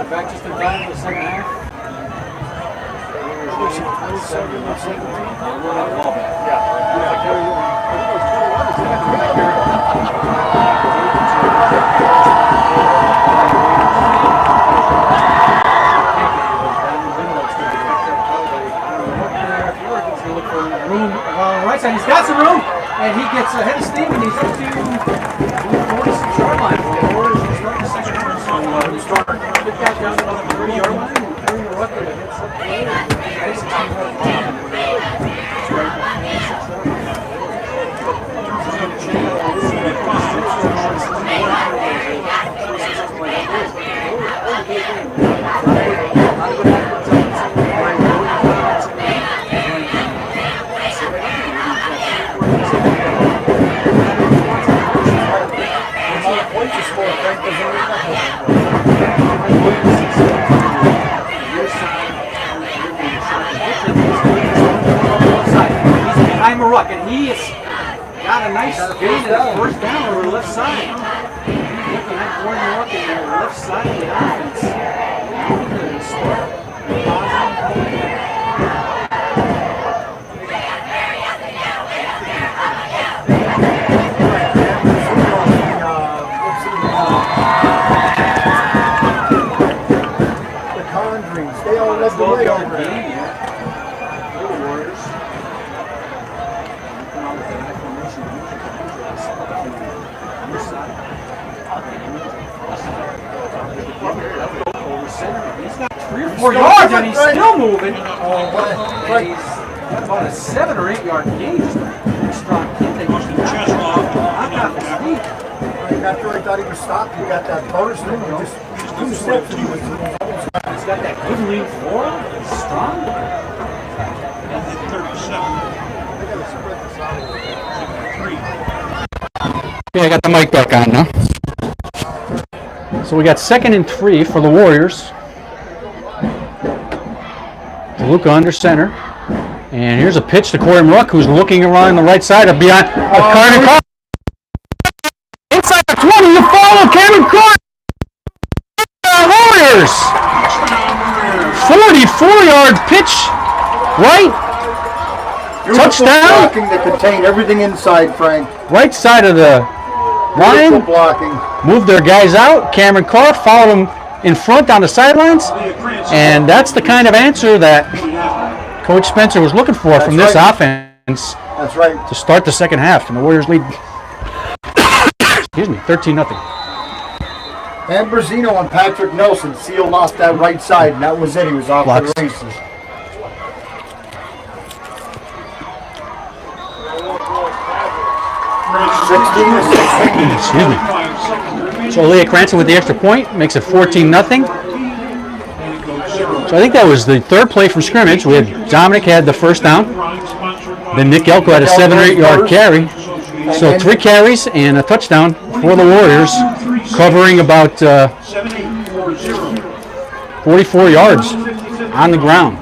Got back just in time for the second half. Room along the right side. He's got some room, and he gets ahead of steam, and he's up to 46 yard line. The Warriors will start the second half. So we start get back down to about the 30-yard line, and carry the ruck and hits up there. Behind Maruck, and he has got a nice gain in the first down over the left side. Looking at Gordon Maruck in the left side of the offense. The Conjurings, they all led the way over there. He's got 3 or 4 yards and he's still moving. And he's got about a 7 or 8 yard gain. Just a strong kid. They must be chest off. After I thought he was stopped, he got that bonus thing. He just 2 steps and he was. He's got that good lean forward. He's strong. 37. Okay, I got the mic back on now. So we got 2nd and 3 for the Warriors. Luca under center. And here's a pitch to Corey Maruck, who's looking around the right side of beyond Carter Carr. Inside the 20, you follow Cameron Carr. Warriors. 44-yard pitch. Right? Touchdown. Blocking to contain everything inside, Frank. Right side of the line. Blocking. Moved their guys out. Cameron Carr followed them in front on the sidelines. And that's the kind of answer that Coach Spencer was looking for from this offense. That's right. To start the second half. And the Warriors lead, excuse me, 13-0. Ambrosino and Patrick Nelson sealed off that right side, and that was it. He was off the races. Excuse me. So Leah Cranston with the extra point makes it 14-0. So I think that was the 3rd play from scrimmage. We had Dominic had the first down. Then Nick Elko had a 7 or 8 yard carry. So 3 carries and a touchdown for the Warriors, covering about 44 yards on the ground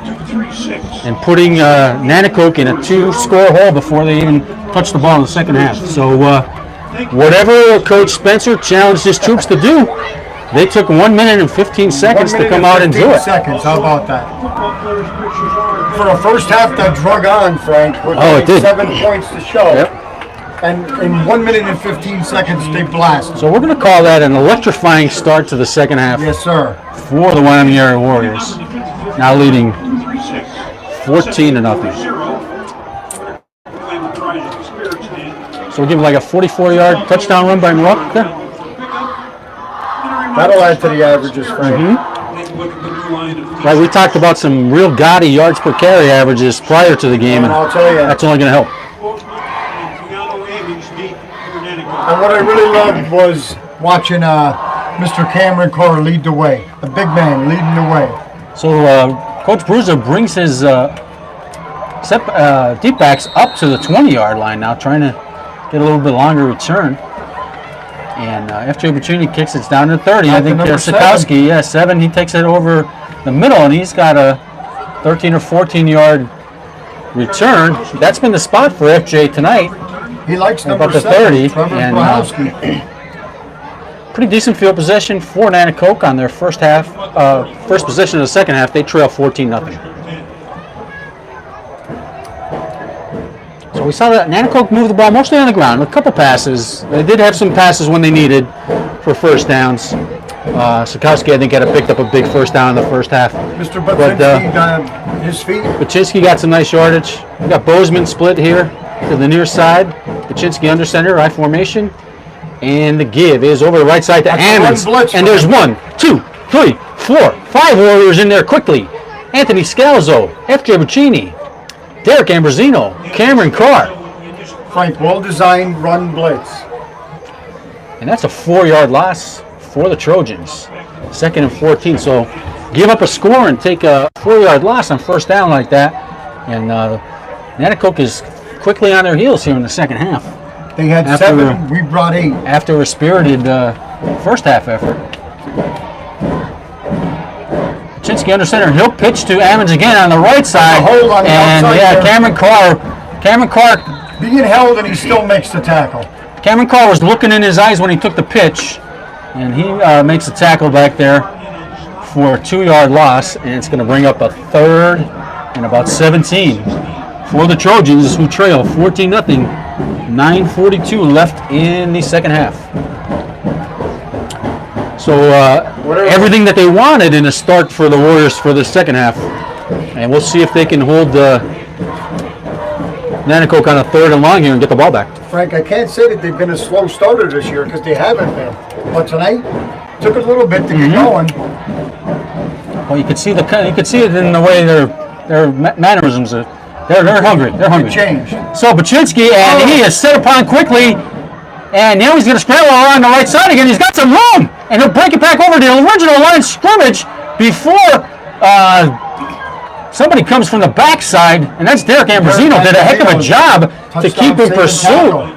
and putting Nanticoke in a 2-score hole before they even touched the ball in the second half. So whatever Coach Spencer challenged his troops to do, they took 1 minute and 15 seconds to come out and do it. How about that? For a first half that drug on, Frank, with it did. 7 points to show. Yep. And in 1 minute and 15 seconds, they blast. So we're going to call that an electrifying start to the second half. Yes, sir. For the Wyoming-Area Warriors, now leading 14-0. So we'll give like a 44-yard touchdown run by Maruck there. That'll add to the averages, Frank. Right, we talked about some real gaudy yards per carry averages prior to the game, and I'll tell you, that's only going to help. And what I really loved was watching Mr. Cameron Carr lead the way, the big man leading the way. So Coach Bruiser brings his deep backs up to the 20-yard line now, trying to get a little bit longer return. And after opportunity kicks, it's down to 30. I think Sikowski, 7, he takes it over the middle, and he's got a 13 or 14-yard return. That's been the spot for FJ tonight. He likes about number the 30. 7, And pretty decent field possession for Nanticoke on their first half. First possession of the second half, they trail 14-0. So we saw that Nanticoke move the ball mostly on the ground, a couple passes. They did have some passes when they needed for first downs. Sikowski, I think, picked up a big first down in the first half. Mr. Baczynski got his feet. Baczynski got some nice yardage. We got Bozeman split here to the near side. Baczynski under center, right formation. And the give is over the right side to Ammons. And there's 1, 2, 3, 4, 5 Warriors in there quickly. Anthony Scalzo, F.J. Buccini, Derek Ambrosino, Cameron Carr. Frank, well-designed run blitz. And that's a 4-yard loss for the Trojans. 2nd and 14. So give up a score and take a 4-yard loss on first down like that. And Nanticoke is quickly on their heels here in the second half. They had 7, we brought 8. After a spirited first half effort. Baczynski under center. He'll pitch to Ammons again on the right side. Hold on the outside there. Cameron Carr being held, and he still makes the tackle. Cameron Carr was looking in his eyes when he took the pitch, and he makes a tackle back there for a 2-yard loss, and it's going to bring up a 3rd and about 17 for the Trojans, who trail 14-0. 9:42 left in the second half. So everything that they wanted in a start for the Warriors for the second half, and we'll see if they can hold Nanticoke on a 3rd and long here and get the ball back. Frank, I can't say that they've been a slow starter this year because they haven't been. But tonight took a little bit to get going. Well, you could see it in the way their mannerisms are. They're hungry. They're hungry. It changed. So Baczynski, and he is set upon quickly, and now he's going to scramble around the right side again. He's got some room, and he'll break it back over to the original line of scrimmage before somebody comes from the backside, and that's Derek Ambrosino. Did a heck of a job to keep in pursuit.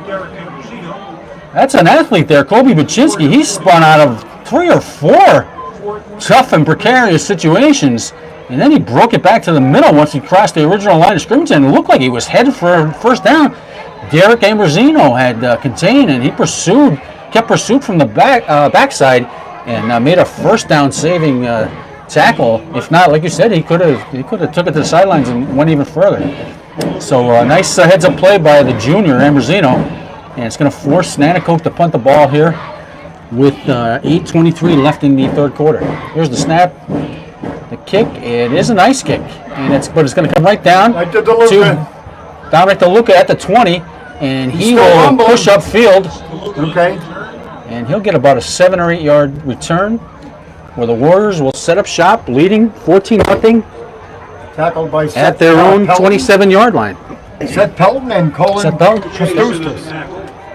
That's an athlete there, Kobe Baczynski. He spun out of 3 or 4 tough and precarious situations. And then he broke it back to the middle once he crossed the original line of scrimmage, and it looked like he was headed for first down. Derek Ambrosino had contained, and he kept pursuit from the backside, and made a first down saving tackle. If not, like you said, he could have took it to the sidelines and went even further. So nice heads up play by the junior Ambrosino, and it's going to force Nanticoke to punt the ball here with 8:23 left in the third quarter. Here's the snap. The kick, it is a nice kick, but it's going to come right down to Dominic DeLuca at the 20, and he will push up field. Okay. And he'll get about a 7 or 8 yard return, where the Warriors will set up shop, leading 14-0 Tackled by at their own 27-yard line. Seth Pelton and Colin Seth Pelton.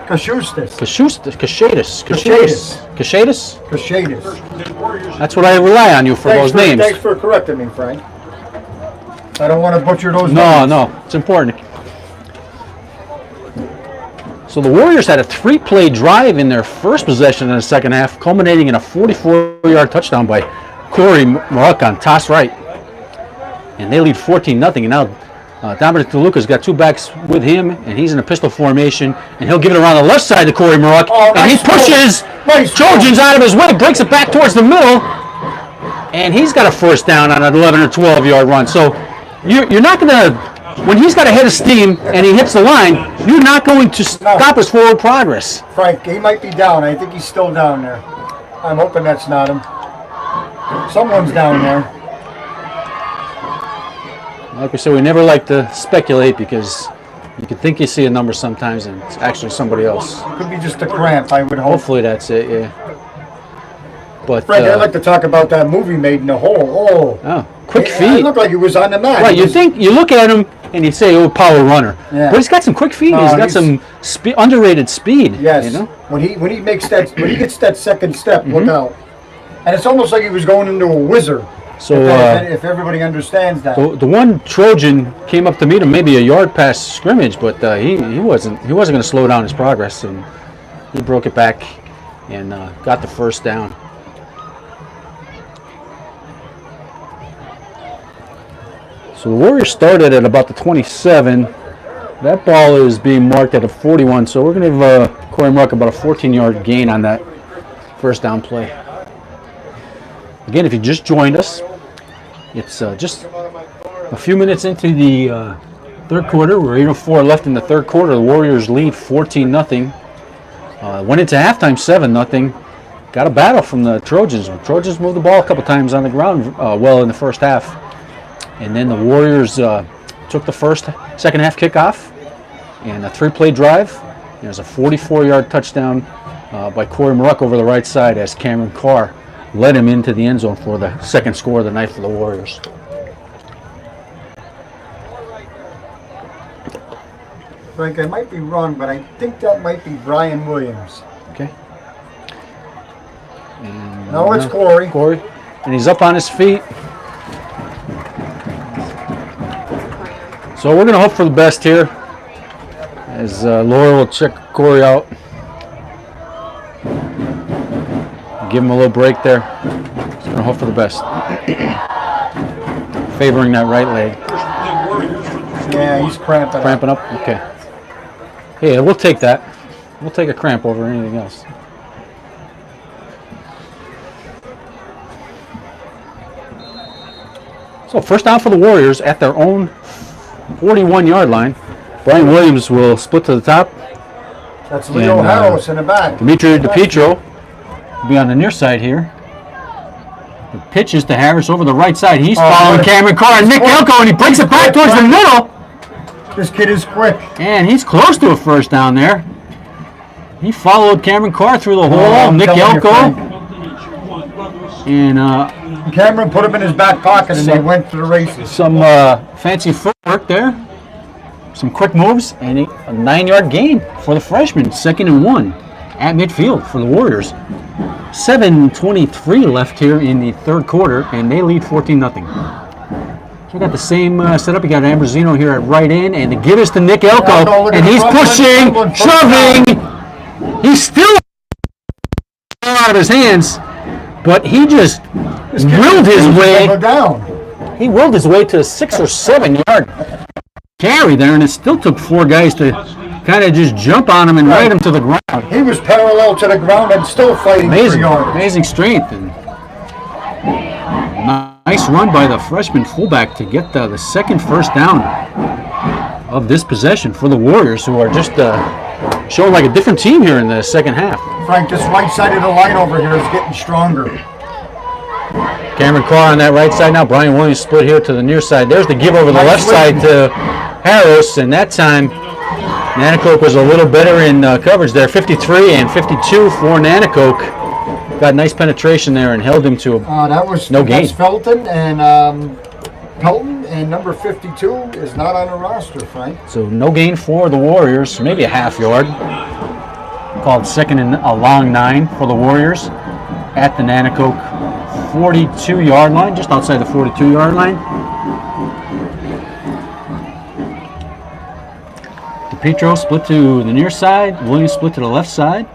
Cashadis. That's what I rely on you for those names. Thanks for correcting me, Frank. I don't want to butcher those names. No, no, it's important. So the Warriors had a 3-play drive in their first possession in the second half, culminating in a 44-yard touchdown by Corey Muruck on toss right. And they lead 14-0. And now Dominic DeLuca's got 2 backs with him, and he's in a pistol formation, and he'll give it around the left side to Corey Muruck, and he pushes Trojans out of his way, breaks it back towards the middle, and he's got a first down on an 11 or 12-yard run. So you're not going to, when he's got a head of steam and he hits the line, you're not going to stop his forward progress. Frank, he might be down. I think he's still down there. I'm hoping that's not him. Someone's down there. Like we said, we never like to speculate because you can think you see a number sometimes and it's actually somebody else. Could be just a cramp, I would hope. Hopefully that's it, yeah. But Frank, I'd like to talk about that movie Made in the Hole. Oh, quick feet. It looked like he was on the mat. Right, you look at him and you say, power runner. Yeah. But he's got some quick feet. He's got some underrated speed. Yes. You know? When he gets that second step, look out. And it's almost like he was going into a wizard. So if everybody understands that. The one Trojan came up to meet him maybe a yard past scrimmage, but he wasn't going to slow down his progress, and he broke it back and got the first down. So the Warriors started at about the 27. That ball is being marked at a 41, so we're going to give Corey Muruck about a 14-yard gain on that first down play. Again, if you just joined us, it's just a few minutes into the third quarter. We're 8:04 left in the third quarter. The Warriors lead 14-0. Went into halftime 7-0. Got a battle from the Trojans. The Trojans moved the ball a couple times on the ground well in the first half. And then the Warriors took the second half kickoff and a 3-play drive. There's a 44-yard touchdown by Corey Maruck over the right side as Cameron Carr led him into the end zone for the second score of the night for the Warriors. Frank, I might be wrong, but I think that might be Brian Williams. Okay. And No, it's Corey. Corey. And he's up on his feet. So we're going to hope for the best here as Laura will check Corey out. Give him a little break there. Just going to hope for the best. Favoring that right leg. Yeah, he's cramping up. Cramping up? Okay. Yeah, we'll take that. We'll take a cramp over anything else. So first down for the Warriors at their own 41-yard line. Brian Williams will split to the top. That's Leo Harris in the back. Dimitri DiPietro will be on the near side here. The pitch is to Harris over the right side. He's following Cameron Carr and Nick Elko, and he breaks it back towards the middle. This kid is quick. And he's close to a first down there. He followed Cameron Carr through the hole. Nick Elko. And Cameron put him in his back pocket and they went to the races. some fancy footwork there. Some quick moves and a 9-yard gain for the freshman. 2nd and 1 at midfield for the Warriors. 7:23 left here in the third quarter, and they lead 14-0. So we got the same setup. You got Ambrosino here at right end, and to give us to Nick Elko, and he's pushing, shoving. He's still out of his hands, but he just willed his way. He willed his way to a 6 or 7 yard carry there, and it still took 4 guys to kind of just jump on him and ride him to the ground. He was parallel to the ground and still fighting. Amazing strength. And nice run by the freshman fullback to get the second first down of this possession for the Warriors, who are just showing like a different team here in the second half. Frank, this right side of the line over here is getting stronger. Cameron Carr on that right side now. Brian Williams split here to the near side. There's the give over the left side to Harris, and that time Nanticoke was a little better in coverage there. 53 and 52 for Nanticoke. Got nice penetration there and held him to no gain. That's Felton and Pelton, and number 52 is not on the roster, Frank. So no gain for the Warriors, maybe a half yard. Called 2nd and a long 9 for the Warriors at the Nanticoke 42-yard line, just outside the 42-yard line. DiPietro split to the near side. Williams split to the left side.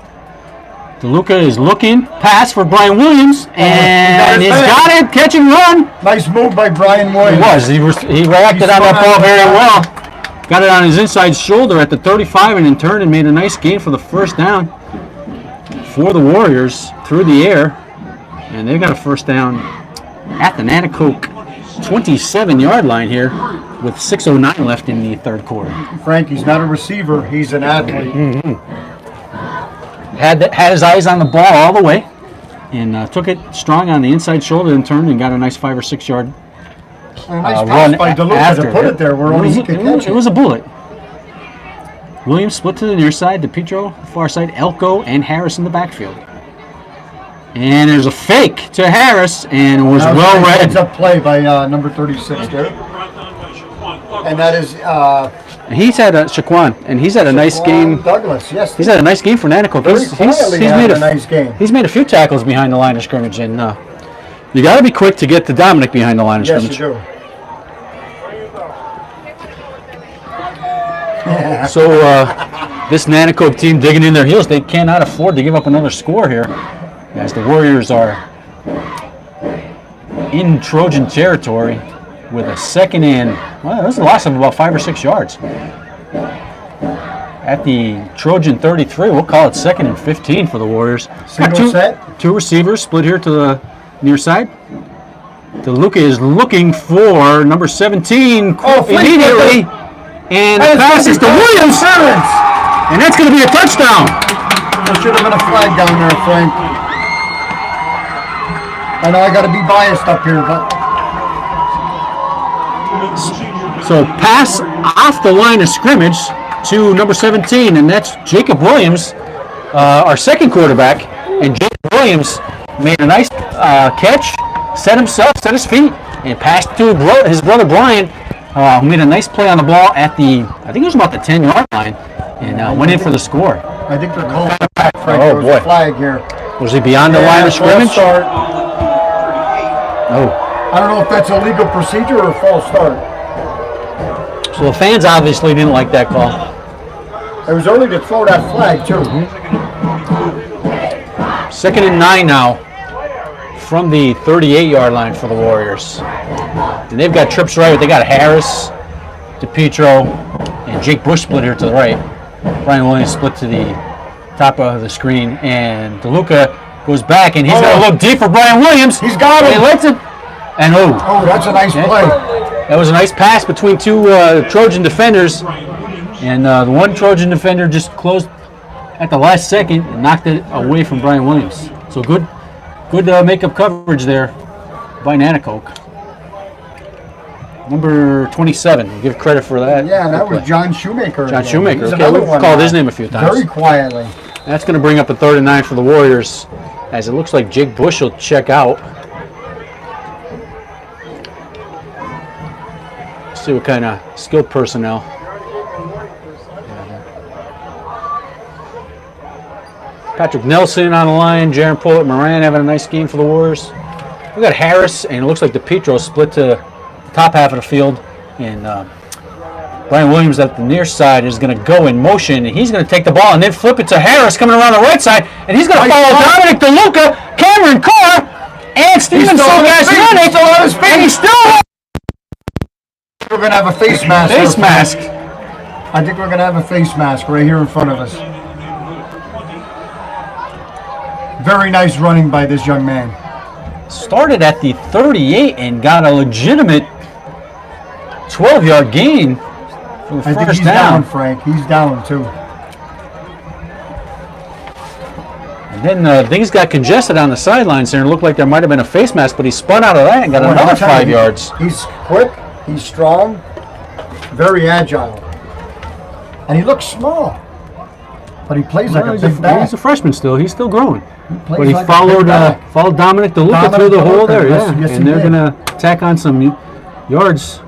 DeLuca is looking. Pass for Brian Williams. And he's got it. Catch and run. Nice move by Brian Williams. He reacted on that ball very well. Got it on his inside shoulder at the 35 and then turned and made a nice gain for the first down for the Warriors through the air. And they've got a first down at the Nanticoke 27-yard line here with 6:09 left in the third quarter. Frank, he's not a receiver. He's an athlete. Mm-hmm. Had his eyes on the ball all the way and took it strong on the inside shoulder and turned and got a nice 5 or 6 yard A nice run pass by DeLuca to put it there where only he could catch it. It was a bullet. Williams split to the near side, DiPietro, far side, Elko, and Harris in the backfield. And there's a fake to Harris, and it was well read. Heads up play by number 36 there. And that is He's had Shaquan, and he's had a nice game. Douglas, yes. He's had a nice game for Nanticoke. He's made a few tackles behind the line of scrimmage, and you got to be quick to get to Dominic behind the line of scrimmage. Yes, you do. So this Nanticoke team digging in their heels. They cannot afford to give up another score here, as the Warriors are in Trojan territory with a 2nd and, well, it was a loss of about 5 or 6 yards at the Trojan 33. We'll call it 2nd and 15 for the Warriors. Single set. Two receivers split here to the near side. DeLuca is looking for number 17 immediately. And the pass is to Williams. And that's going to be a touchdown. There should have been a flag down there, Frank. I know I got to be biased up here, but... So pass off the line of scrimmage to number 17, and that's Jacob Williams, our second quarterback. And Jacob Williams made a nice catch, set his feet, and passed to his brother Brian, who made a nice play on the ball at the, I think it was about the 10-yard line, and went in for the score. I think they're calling it back, Frank. Oh, There was boy. a flag here. Was he beyond the line of scrimmage? False start. Oh. I don't know if that's a legal procedure or a false start. So the fans obviously didn't like that call. It was early to throw that flag, too. 2nd and 9 now from the 38-yard line for the Warriors. And they've got trips right. They got Harris, DePietro, and Jake Bush split here to the right. Brian Williams split to the top of the screen. And DeLuca goes back, and he's going to look deep for Brian Williams. He's got him. He lets it. And Oh, that's a nice play. that was a nice pass between two Trojan defenders. And the one Trojan defender just closed at the last second and knocked it away from Brian Williams. So good makeup coverage there by Nanticoke. Number 27, we'll give credit for that. Yeah, that was John Shoemaker. John again. Shoemaker. He's Okay, another we've one called now. his name a few times. Very quietly. That's going to bring up a 3rd and 9 for the Warriors, as it looks like Jake Bush will check out. Let's see what kind of skilled personnel. Patrick Nelson on the line, Jaron Pullett, Moran having a nice game for the Warriors. We got Harris, and it looks like DePietro split to the top half of the field, and Brian Williams at the near side is going to go in motion, and he's going to take the ball and then flip it to Harris coming around the right side, and he's going to follow Dominic DeLuca, Cameron Carr, and Steven Solgash-Rennick, and he's still We're going to have a face mask. face here, mask. I think we're going to have a face mask right here in front of us. Very nice running by this young man. Started at the 38 and got a legitimate 12-yard gain for the I think first he's down. down, Frank. He's down, too. And then things got congested on the sidelines there, and it looked like there might have been a face mask, but he spun out of that and got Boy, another I'll tell 5 you, yards. He's quick. He's strong. Very agile. And he looks small. But he plays like a big back. He's a freshman still. He's still growing. plays But he like a followed big back. followed Dominic DeLuca Dominic through the hole DeLuca, there, yes, yeah. yes, And he they're did. going to tack on some yards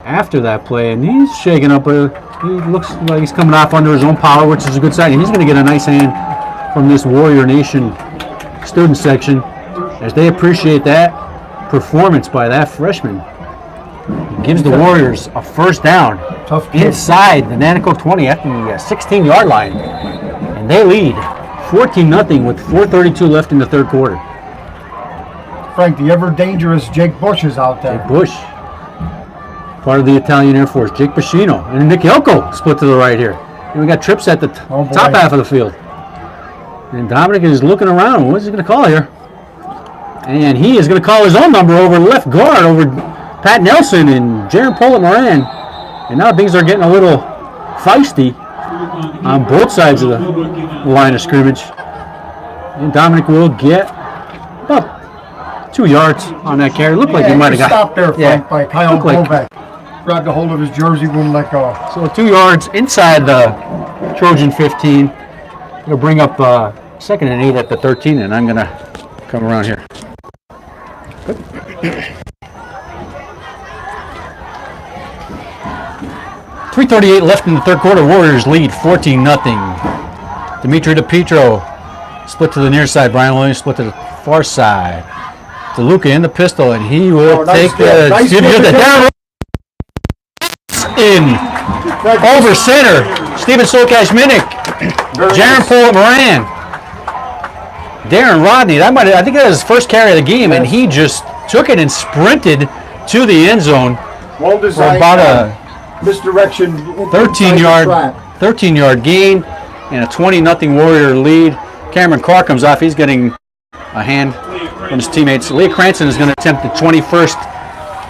after that play. And he's shaking up. He looks like he's coming off under his own power, which is a good sign. And he's going to get a nice hand from this Warrior Nation student section, as they appreciate that performance by that freshman. It gives the Warriors a first down Tough kid. inside the Nanticoke 20 at the 16-yard line. And they lead 14-0 with 4:32 left in the third quarter. Frank, the ever-dangerous Jake Bush is out there. Bush, part of the Italian Air Force. Jake Bashino and Nick Elko split to the right here. And we got trips at the Oh, boy. top half of the field. And Dominic is looking around. What's he going to call here? And he is going to call his own number over left guard over Pat Nelson and Jaron Pullett Moran. And now things are getting a little feisty on both sides of the line of scrimmage. And Dominic will get about 2 yards on that carry. Looked like he might have got stopped there, Frank, by Kyle Looked like- Kovac. Grabbed a hold of his jersey, wouldn't let go. So 2 yards inside the Trojan 15. It'll bring up 2nd and 8 at the 13, and I'm going to come around here. Good. 3:38 left in the third quarter. Warriors lead 14-0. Dimitri DePietro split to the near side. Brian Williams split to the far side. DeLuca in the pistol, and he will nice take hit. Nice hit. in over center. Steven Solgash-Rennick, Jaron Pullett Moran, Darren Rodney. I think that was his first carry of the game, and he just took it and sprinted to the end zone Well for designed. about a Misdirection. 13-yard 13-yard gain and a 20-0 Warrior lead. Cameron Carr comes off. He's getting a hand from his teammates. Leah Cranston is going to attempt the 21st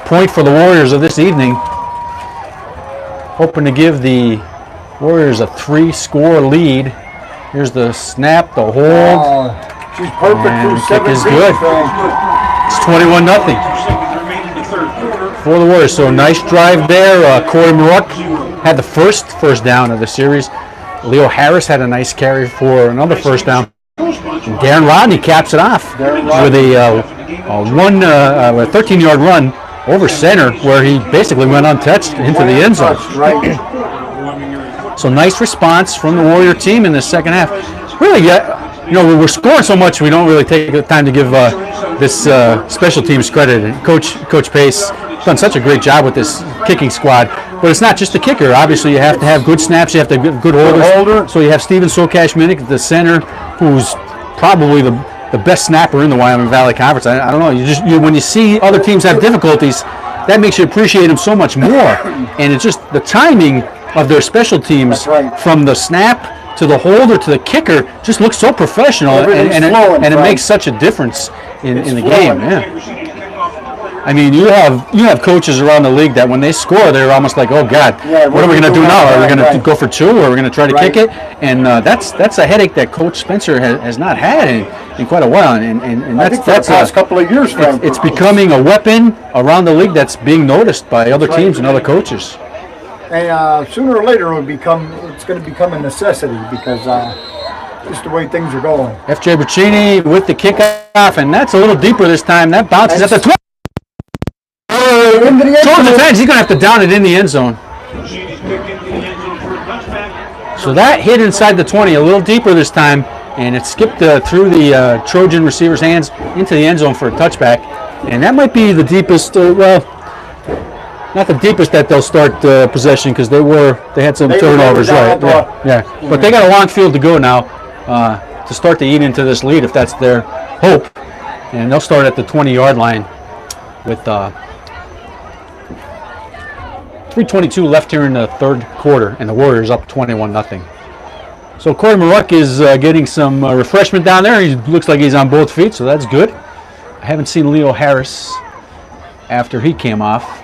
point for the Warriors of this evening, hoping to give the Warriors a 3-score lead. Here's the snap, the hold. She's perfect. And the kick is good. It's 21-0 for the Warriors. So nice drive there. Corey Maruck had the first down of the series. Leo Harris had a nice carry for another first down. And Darren Rodney caps it off with a 13-yard run over center, where he basically went untouched into the end zone. So nice response from the Warrior team in the second half. Really, we're scoring so much, we don't really take the time to give this special teams credit. And Coach Pace done such a great job with this kicking squad. But it's not just the kicker. Obviously, you have to have good snaps. You have to have good holders. So you have Steven Sokash-Minnick, the center, who's probably the best snapper in the Wyoming Valley Conference. I don't know. When you see other teams have difficulties, that makes you appreciate them so much more. And it's just the timing of their special teams, from the snap to the holder to the kicker, just looks so professional, and it makes such a difference in the game. Yeah. I mean, you have coaches around the league that when they score, they're almost like, oh God, what are we going to do now? Are we going to go for two, or are we going to try to kick it? And that's a headache that Coach Spencer has not had in quite a while. And that's the past couple of years. It's becoming a weapon around the league that's being noticed by other teams and other coaches. And sooner or later, it's going to become a necessity, because just the way things are going. F.J. Bracchini with the kickoff, and that's a little deper this time. That bounces at the 20. Towards the fence, he's going to have to down it in the end zone. So that hit inside the 20, a little deeper this time, and it skipped through the Trojan receiver's hands into the end zone for a touchback. And that might be the deepest, not the deepest that they'll start possession, because they had some turnovers, right? Yeah. But they got a long field to go now to start to eat into this lead, if that's their hope. And they'll start at the 20-yard line with 3:22 left here in the third quarter, and the Warriors up 21-0. So Corey Maruck is getting some refreshment down there. He looks like he's on both feet, so that's good. I haven't seen Leo Harris after he came off.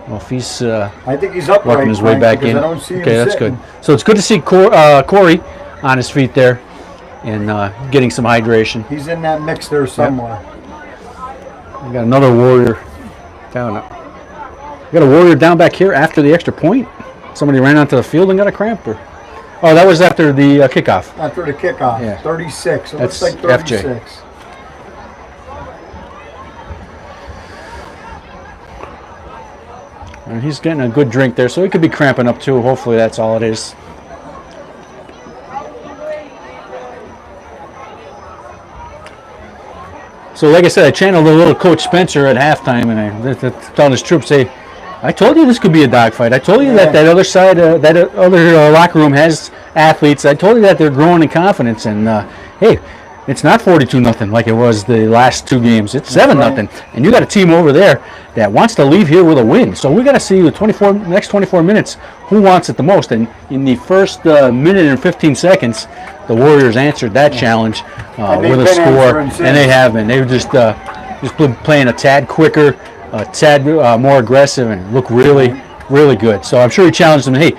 Well, if he's I think he's upright, working his way back in. I don't see him that's sitting. good. So it's good to see Corey on his feet there and getting some hydration. He's in that mix there somewhere. We got another Warrior down. We got a Warrior down back here after the extra point. Somebody ran onto the field and got a cramp. Oh, that was after the kickoff. After the kickoff, yeah. 36. It That's looks like 36. FJ. And he's getting a good drink there, so he could be cramping up too. Hopefully that's all it is. So like I said, I channeled a little Coach Spencer at halftime, and I telling his troops, hey, I told you this could be a dogfight. I told you that other side, that other locker room has athletes. I told you that they're growing in confidence, and hey, it's not 42-0 like it was the last two games. It's 7-0, and you got a team over there that wants to leave here with a win. So we got to see the next 24 minutes who wants it the most. And in the first minute and 15 seconds, the Warriors answered that challenge with a score, and they have been. They've just been playing a tad quicker, a tad more aggressive, and look really, really good. So I'm sure he challenged them. Hey,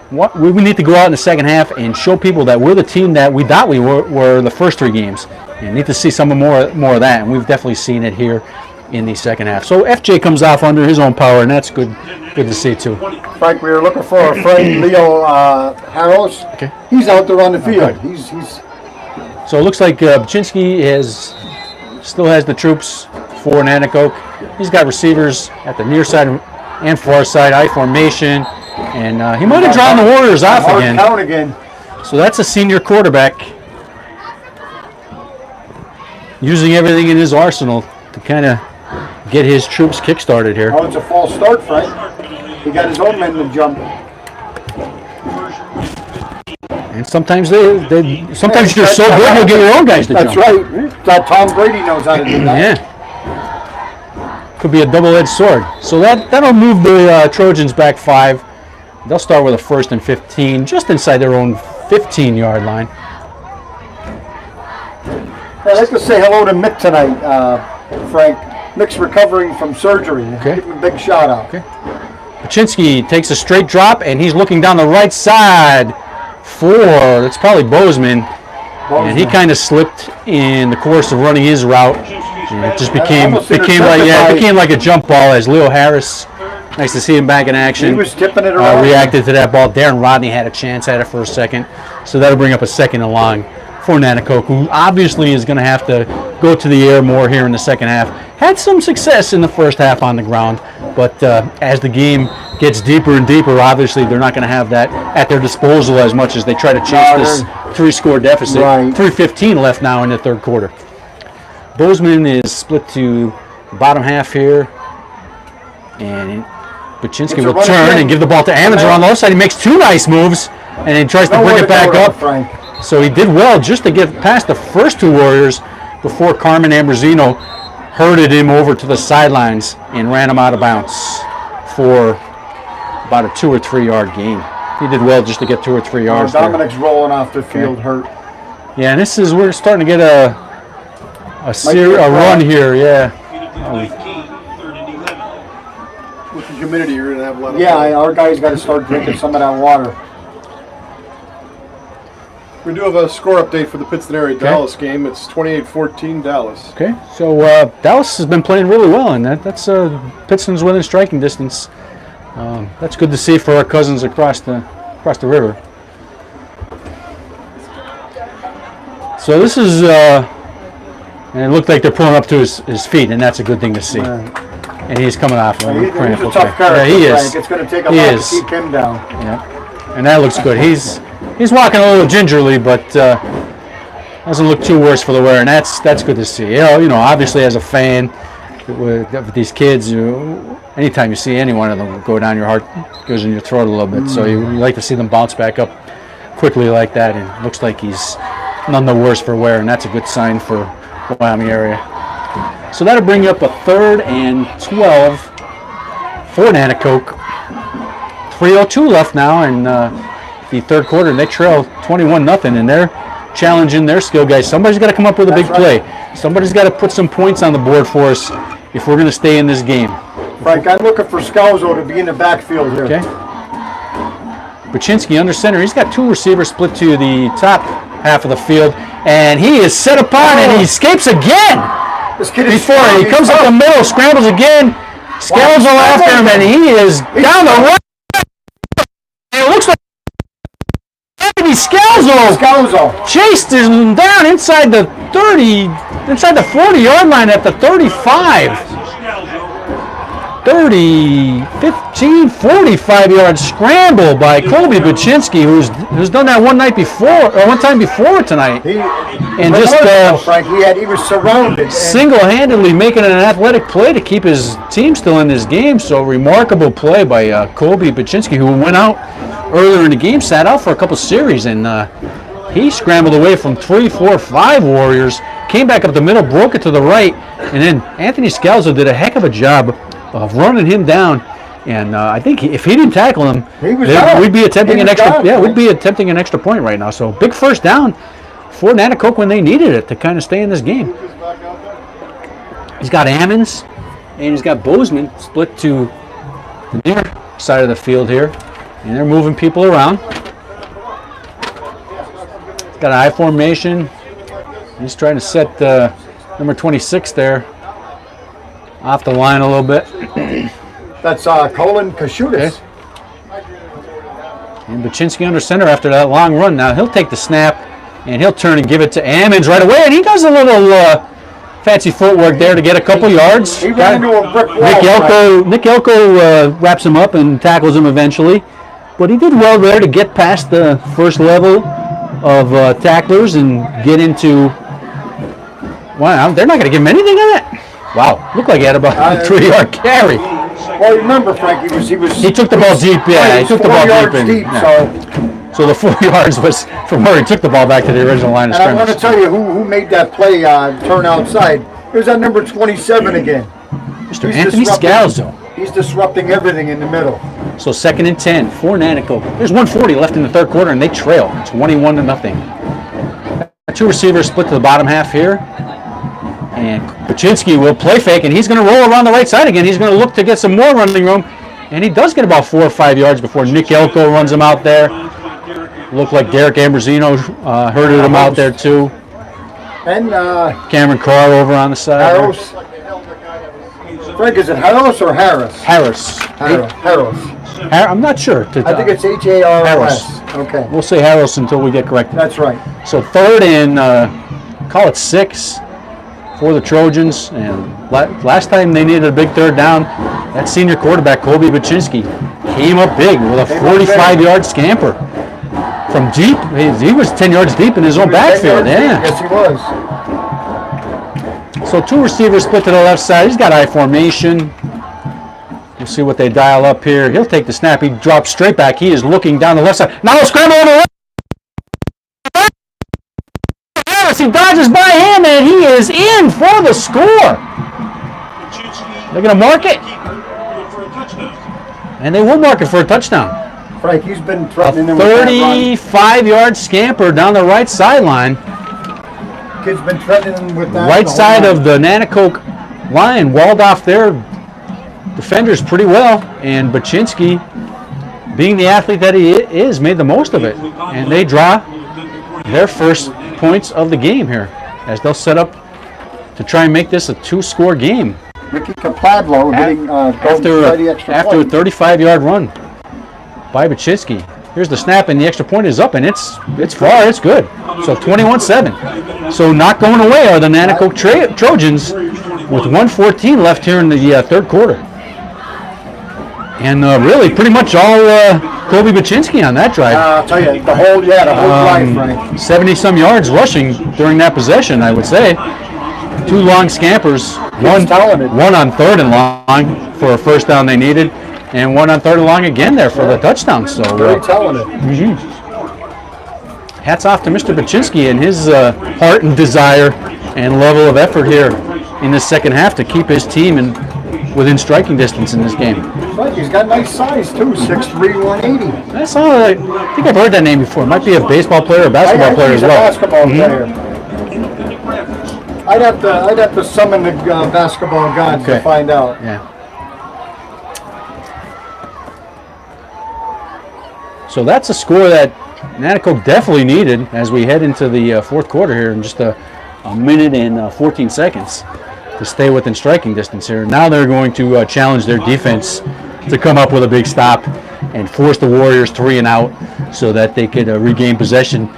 we need to go out in the second half and show people that we're the team that we thought we were the first three games. You need to see some more of that, and we've definitely seen it here in the second half. So FJ comes off under his own power, and that's good to see too. Frank, we were looking for our friend Leo Harris. Okay. He's out there on the field. Okay. He's. So it looks like Baczynski still has the troops for Nanticoke. He's got receivers at the near side and far side, I formation, and he might have drawn the Warriors off again. Count again. So that's a senior quarterback using everything in his arsenal to kind of get his troops kick-started here. Oh, it's a false start, Frank. He got his own men to jump. And sometimes you're so good you'll get your own guys to jump. That's right. That Tom Brady knows how to do that. Yeah. Could be a double-edged sword. So that'll move the Trojans back 5 They'll start with a 1st and 15, just inside their own 15-yard line. I'd like to say hello to Mick tonight, Frank. Mick's recovering from surgery. Okay. Give him a big shout out. Okay. Pachinski takes a straight drop, and he's looking down the right side for, that's probably Bozeman. And he kind of slipped in the course of running his route. And it just became like a jump ball as Leo Harris, nice to see him back in action. He was tipping it around. Reacted to that ball. Darren Rodney had a chance at it for a second. So that'll bring up a 2nd and long for Nanticoke, who obviously is going to have to go to the air more here in the second half. Had some success in the first half on the ground, but as the game gets deeper and deeper, obviously they're not going to have that at their disposal as much as they try to chase this 3-score deficit. Right. 3:15 left now in the third quarter. Bozeman is split to the bottom half here, and Pachinski will turn and give the ball to Ammons around the other side. He makes 2 nice moves, and he tries to bring it back up. Frank. So he did well just to get past the first 2 Warriors before Carmen Ambrosino herded him over to the sidelines and ran him out of bounds for about a 2 or 3 yard gain. He did well just to get 2 or 3 yards there. Dominic's rolling off the field hurt. Yeah, and we're starting to get a run here, yeah. With the humidity, you're going to have a lot of our guys got to start drinking some of that water. We do have a score update for the Pittston-Area-Dallas game. It's 28-14 Dallas. Okay, so Dallas has been playing really well, and that's Pittston's within striking distance. That's good to see for our cousins across the river. So this is, and it looked like they're pulling up to his feet, and that's a good thing to see. Right. And he's coming off a He's cramp. a tough character, Yeah, he is. Frank. It's going to take a lot to keep him down. Yeah, and that looks good. He's walking a little gingerly, but doesn't look too worse for the wear, and that's good to see. You know, obviously as a fan with these kids, anytime you see any one of them go down, your heart goes in your throat a little bit. So you like to see them bounce back up quickly like that, and it looks like he's none the worse for wear, and that's a good sign for Wyoming area. So that'll bring up a 3rd and 12 for Nanticoke. 3:02 left now in the third quarter, and they trail 21-0, and they're challenging their skill guys. Somebody's got to come up with a big play. Somebody's got to put some points on the board for us if we're going to stay in this game. Frank, I'm looking for Scalzo to be in the backfield here. Okay. Pachinski under center. He's got 2 receivers split to the top half of the field, and he is set apart, and he escapes again. This kid is Before he comes up the middle, scrambles again, Scalzo after him, and he is down the right. And it looks like Anthony Scalzo chased him down inside the 40-yard line at the 35. 45-yard scramble by Colby Pachinski, who's done that one time before tonight, and just Frank, he was surrounded, single-handedly making an athletic play to keep his team still in this game. So remarkable play by Colby Pachinski, who went out earlier in the game, sat out for a couple series, and he scrambled away from 3, 4, 5 Warriors, came back up the middle, broke it to the right, and then Anthony Scalzo did a heck of a job of running him down, and I think if he didn't tackle him, we'd be attempting an extra. We'd be attempting an extra point right now. So big first down for Nanticoke when they needed it to kind of stay in this game. He's got Ammons and he's got Bozeman split to the near side of the field here, and they're moving people around. He's got an I formation. He's trying to set number 26 there off the line a little bit. That's Colin Kashutis. Okay. And Pachinski under center after that long run. Now he'll take the snap and he'll turn and give it to Ammons right away. And he does a little fancy footwork there to get a couple yards. He ran into a brick wall. Nick Elko wraps him up and tackles him eventually. But he did well there to get past the first level of tacklers and get into. Wow, they're not going to give him anything on that. Wow, looked like he had about a 3-yard carry. Well, remember, Frank, he took the ball deep. Yeah, he took the ball deep. So the 4 yards was from where he took the ball back to the original line of scrimmage. And I want to tell you who made that play turn outside. It was that number 27 again. Mr. Anthony Scalzo. He's disrupting everything in the middle. So 2nd and 10 for Nanticoke. There's 1:40 left in the third quarter, and they trail 21-0. Two receivers split to the bottom half here. And Baczynski will play fake, and he's going to roll around the right side again. He's going to look to get some more running room, and he does get about 4 or 5 yards before Nick Elko runs him out there. Looked like Derek Ambrosino herded him out there too. And Cameron Carr over on the side. Harris. Frank, is it Harris or Harris? Harris. Harris. I'm not sure. I think it's Harris. Okay. We'll say Harris until we get corrected. That's right. So 3rd and call it 6 for the Trojans. And last time they needed a big 3rd down, that senior quarterback, Colby Baczynski, came up big with a 45-yard scamper. From deep, he was 10 yards deep in his own backfield. Yeah. Yes, he was. So 2 receivers split to the left side. He's got eye formation. We'll see what they dial up here. He'll take the snap. He drops straight back. He is looking down the left side. Now he'll scramble on the right. He dodges by him, and he is in for the score. They're going to mark it. And they will mark it for a touchdown. Frank, he's been threatening him. 35-yard scamper down the right sideline. Kid's been threatening with that. Right side of the Nanticoke line, walled off their defenders pretty well, and Baczynski, being the athlete that he is, made the most of it. And they draw their first points of the game here, as they'll set up to try and make this a 2-score game. Ricky Capladlo hitting after a 35-yard run by Baczynski. Here's the snap, and the extra point is up, and it's far, it's good. So 21-7. So not going away are the Nanticoke Trojans with 1:14 left here in the third quarter. And really pretty much all Colby Baczynski on that drive. I'll tell you, the whole drive, Frank. 70-some yards rushing during that possession, I would say. 2 long scampers, one on 3rd and long for a first down they needed, and 1 on 3rd and long again there for the touchdown. So very talented. Hats off to Mr. Baczynski and his heart and desire and level of effort here in the second half to keep his team within striking distance in this game. Right, he's got nice size too, 6'3", 180. I think I've heard that name before. It might be a baseball player or basketball player as well. Basketball player. I'd have to summon the basketball gods to find out. Yeah. So that's a score that Nanticoke definitely needed as we head into the fourth quarter here in just a minute and 14 seconds to stay within striking distance here. Now they're going to challenge their defense to come up with a big stop and force the Warriors 3 and out so that they could regain possession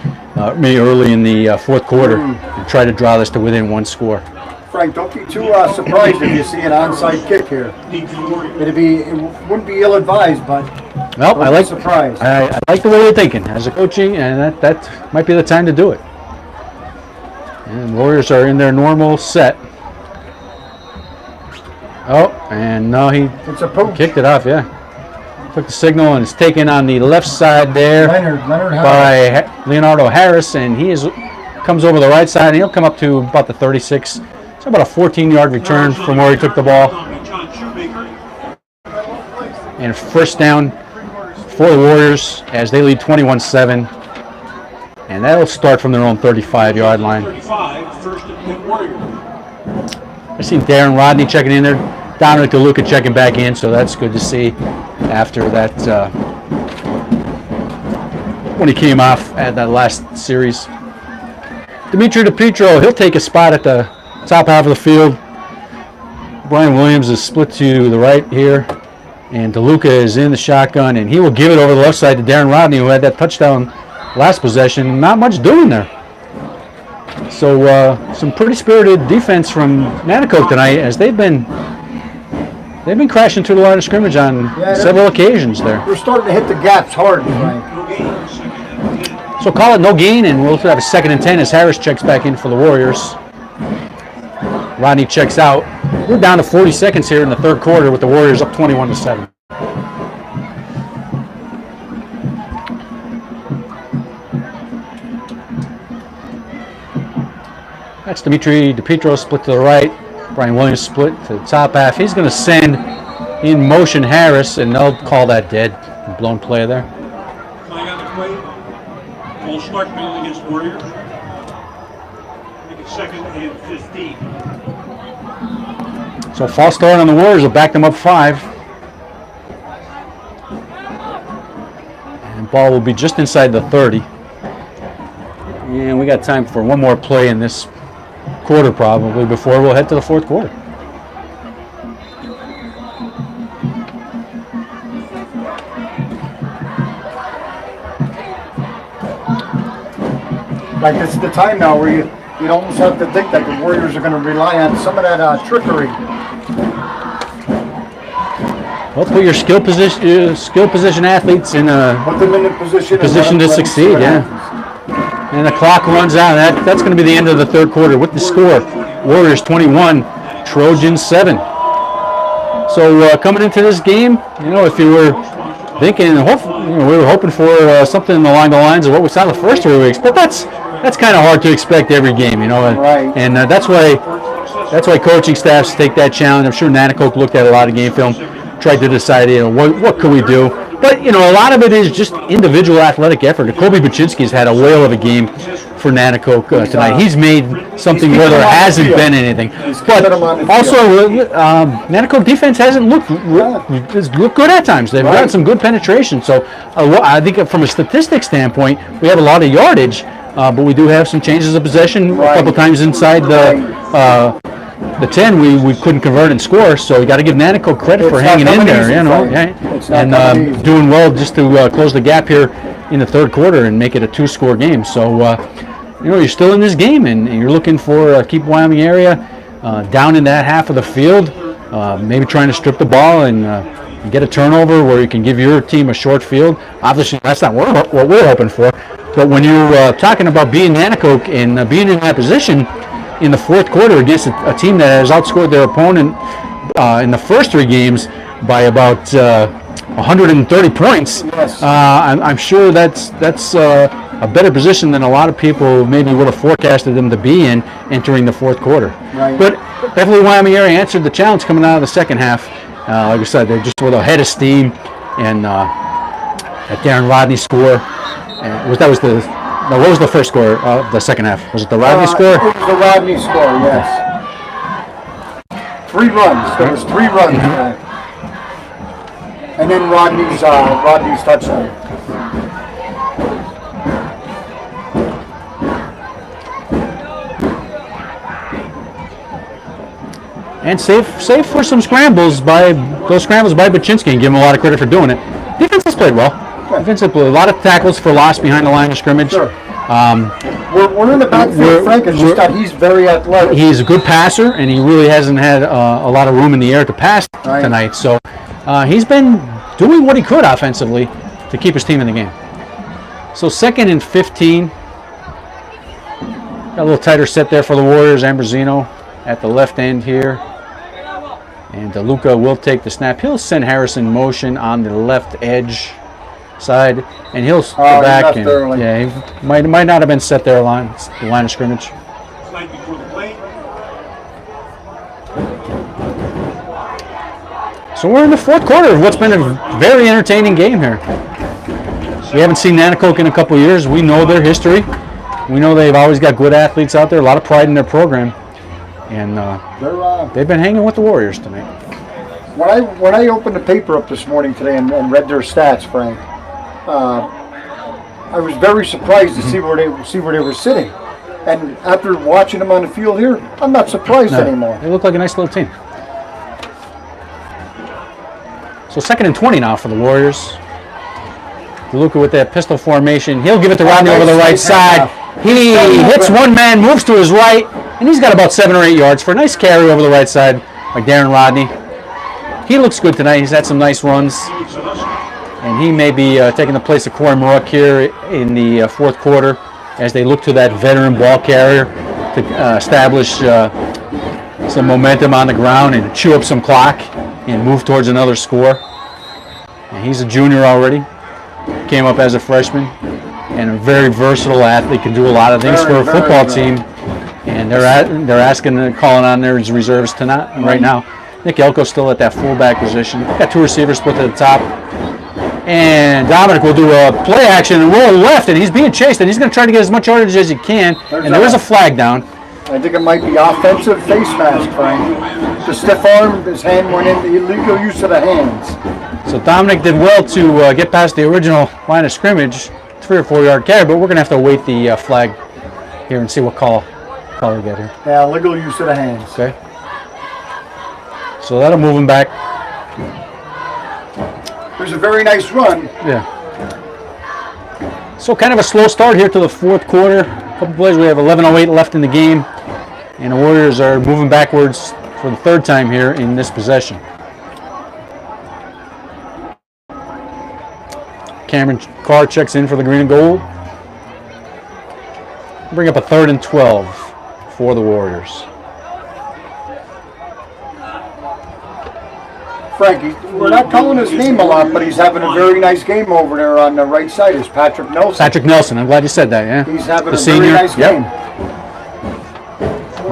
maybe early in the fourth quarter and try to draw this to within 1 score. Frank, don't be too surprised if you see an onside kick here. It wouldn't be ill-advised, but well, I like surprised. I like the way you're thinking as a coaching, and that might be the time to do it. And Warriors are in their normal set. Oh, and no, he kicked it off. Yeah, took the signal and it's taken on the left side there by Leonardo Harris, and comes over the right side, and he'll come up to about the 36. It's about a 14-yard return from where he took the ball. And first down for the Warriors as they lead 21-7. And that'll start from their own 35-yard line. I see Darren Rodney checking in there. Dominic DeLuca checking back in, so that's good to see after that when he came off at that last series. Dimitri DiPietro, he'll take a spot at the top half of the field. Brian Williams is split to the right here, and DeLuca is in the shotgun, and he will give it over the left side to Darren Rodney, who had that touchdown last possession. Not much doing there. So some pretty spirited defense from Nanticoke tonight, as they've been crashing through the line of scrimmage on several occasions there. We're starting to hit the gaps hard, Frank. So call it no gain, and we'll have a 2nd and 10 as Harris checks back in for the Warriors. Rodney checks out. We're down to 40 seconds here in the third quarter with the Warriors up 21-7. That's Dimitri DiPietro split to the right. Brian Williams split to the top half. He's going to send in motion Harris, and they'll call that dead. Blown play there. Flag on the play. Full start penalty against Warriors. Make it 2nd and 15. So false start on the Warriors will back them up 5. And ball will be just inside the 30. And we got time for one more play in this quarter probably before we'll head to the fourth quarter. Like this is the time now where you almost have to think that the Warriors are going to rely on some of that trickery. Well, put your skill position athletes in a Put them in a position to let them see succeed. what Yeah. happens. And the clock runs out. That's going to be the end of the third quarter with the score: Warriors 21, Trojans 7. So coming into this game, if you were thinking, we were hoping for something along the lines of what we saw the first 3 weeks, but that's kind of hard to expect every game, Right. And that's why coaching staffs take that challenge. I'm sure Nanticoke looked at a lot of game film, tried to decide, what could we do. But, a lot of it is just individual athletic effort. Kobe Baczynski's had a whale of a game for Nanticoke tonight. He's made something where there hasn't been anything. But also, Nanticoke defense hasn't looked good at times. They've gotten some good penetration. So I think from a statistics standpoint, we have a lot of yardage, but we do have some changes of possession. A couple times inside the 10, we couldn't convert and score, so you got to give Nanticoke credit for hanging in there, and doing well just to close the gap here in the third quarter and make it a 2-score game. So, you're still in this game, and you're looking for keep Wyoming area down in that half of the field, maybe trying to strip the ball and get a turnover where you can give your team a short field. Obviously, that's not what we're hoping for, but when you're talking about being Nanticoke and being in that position in the fourth quarter against a team that has outscored their opponent in the first 3 games by about 130 points. Yes. I'm sure that's a better position than a lot of people maybe would have forecasted them to be in entering the fourth quarter. Right. But definitely Wyoming area answered the challenge coming out of the second half. Like I said, they're just with a head of steam, and that Darren Rodney score. What was the first score of the second half? Was it the Rodney score? It was the Rodney score, yes. 3 runs. There was 3 runs. And then Rodney's touchdown. And save for some scrambles by Baczynski, and give him a lot of credit for doing it. Defense has played well. Defensively, a lot of tackles for loss behind the line of scrimmage. Sure. We're in the backfield. Frank is just that he's very athletic. He's a good passer, and he really hasn't had a lot of room in the air to pass tonight. So he's been doing what he could offensively to keep his team in the game. So 2nd and 15. Got a little tighter set there for the Warriors. Ambrosino at the left end here. And DeLuca will take the snap. He'll send Harris in motion on the left edge side, and he'll go back. And, he might not have been set there along the line of scrimmage. Flag before the play. So we're in the fourth quarter of what's been a very entertaining game here. We haven't seen Nanticoke in a couple years. We know their history. We know they've always got good athletes out there, a lot of pride in their program. And they've been hanging with the Warriors tonight. When I opened the paper up this morning today and read their stats, Frank, I was very surprised to see where they were sitting. And after watching them on the field here, I'm not surprised anymore. They look like a nice little team. So 2nd and 20 now for the Warriors. DeLuca with that pistol formation. He'll give it to Rodney over the right side. He hits one man, moves to his right, and he's got about 7 or 8 yards for a nice carry over the right side by Darren Rodney. He looks good tonight. He's had some nice runs. And he may be taking the place of Corey Maruck here in the fourth quarter as they look to that veteran ball carrier to establish some momentum on the ground and chew up some clock and move towards another score. And he's a junior already. Came up as a freshman and a very versatile athlete, can do a lot of things for a football team. And they're calling on their reserves tonight right now. Nick Elko's still at that fullback position. Got two receivers split to the top. And Dominic will do a play action and roll left, and he's being chased, and he's going to try to get as much yardage as he can. And there is a flag down. I think it might be offensive face mask, Frank. The stiff arm, his hand went in, the illegal use of the hands. So Dominic did well to get past the original line of scrimmage, 3 or 4 yard carry, but we're going to have to await the flag here and see what call we get here. Yeah, illegal use of the hands. Okay. So that'll move him back. It was a very nice run. Yeah. So kind of a slow start here to the fourth quarter. A couple plays. We have 11:08 left in the game, and the Warriors are moving backwards for the third time here in this possession. Cameron Carr checks in for the green and gold. Bring up a 3rd and 12 for the Warriors. Frank, we're not calling his name a lot, but he's having a very nice game over there on the right side. Is Patrick Nelson. Patrick Nelson, I'm glad you said that, yeah. He's having the a senior. very nice game.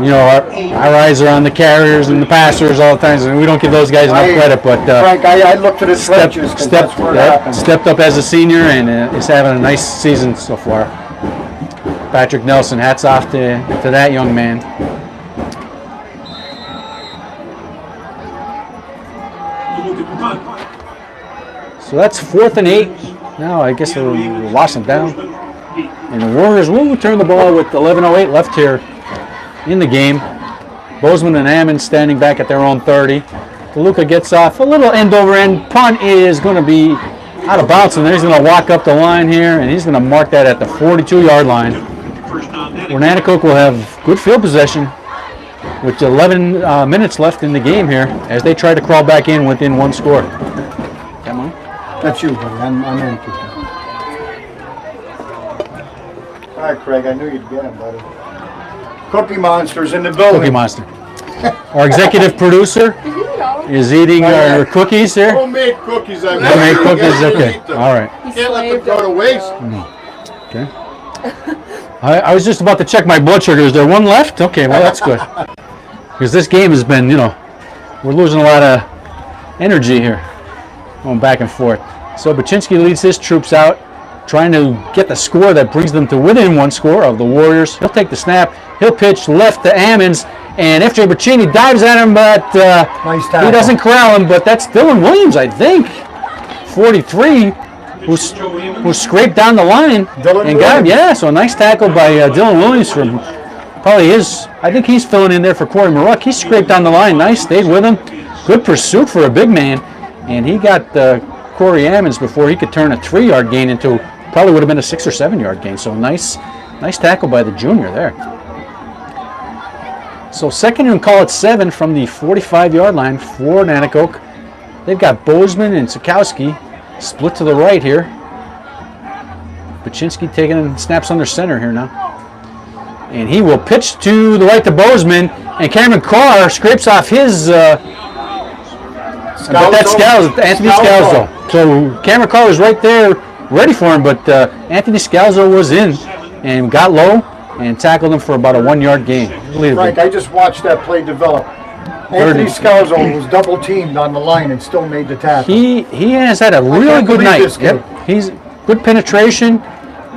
You know, our eyes are on the carriers and the passers all the time, and we don't give those guys enough credit, but Frank, I looked at his trenches because that's where it happened. Stepped up as a senior and is having a nice season so far. Patrick Nelson, hats off to that young man. So that's 4th and 8. Now I guess we're washing down. And the Warriors will return the ball with 11:08 left here in the game. Bozeman and Ammon standing back at their own 30. DeLuca gets off a little end over end. Punt is going to be out of bounds, and then he's going to walk up the line here, and he's going to mark that at the 42-yard line. Where Nanticoke will have good field possession with 11 minutes left in the game here as they try to crawl back in within one score. Come on. That's you, buddy. I'm in. All right, Craig. I knew you'd get him, buddy. Cookie Monster's in the building. Cookie Monster. Our executive producer is eating our cookies here. Homemade cookies, I Homemade cookies, okay. All right. Can't let them go to waste. Okay. I was just about to check my blood sugar. Is there one left? Okay, well, that's good. Because this game has been, we're losing a lot of energy here, going back and forth. So Baczynski leads his troops out, trying to get the score that brings them to within one score of the Warriors. He'll take the snap. He'll pitch left to Ammons, and F.J. Baccini dives at him, but he doesn't corral him. But that's Dylan Williams, I think, 43, who scraped down the line and got him. Yeah, so a nice tackle by Dylan Williams from probably I think he's filling in there for Corey Maruck. He scraped down the line. Nice, stayed with him. Good pursuit for a big man, and he got Corey Ammons before he could turn a 3-yard gain into probably would have been a 6 or 7-yard gain. So nice tackle by the junior there. So 2nd and call it 7 from the 45-yard line for Nanticoke. They've got Bozeman and Sikowski split to the right here. Baczynski taking snaps under center here now. And he will pitch to the right to Bozeman, and Cameron Carr scrapes off his Anthony Scalzo. So Cameron Carr was right there ready for him, but Anthony Scalzo was in and got low and tackled him for about a 1-yard gain. Frank, I just watched that play develop. Anthony Scalzo was double teamed on the line and still made the tackle. He has had a really good night. Yep. He's good penetration.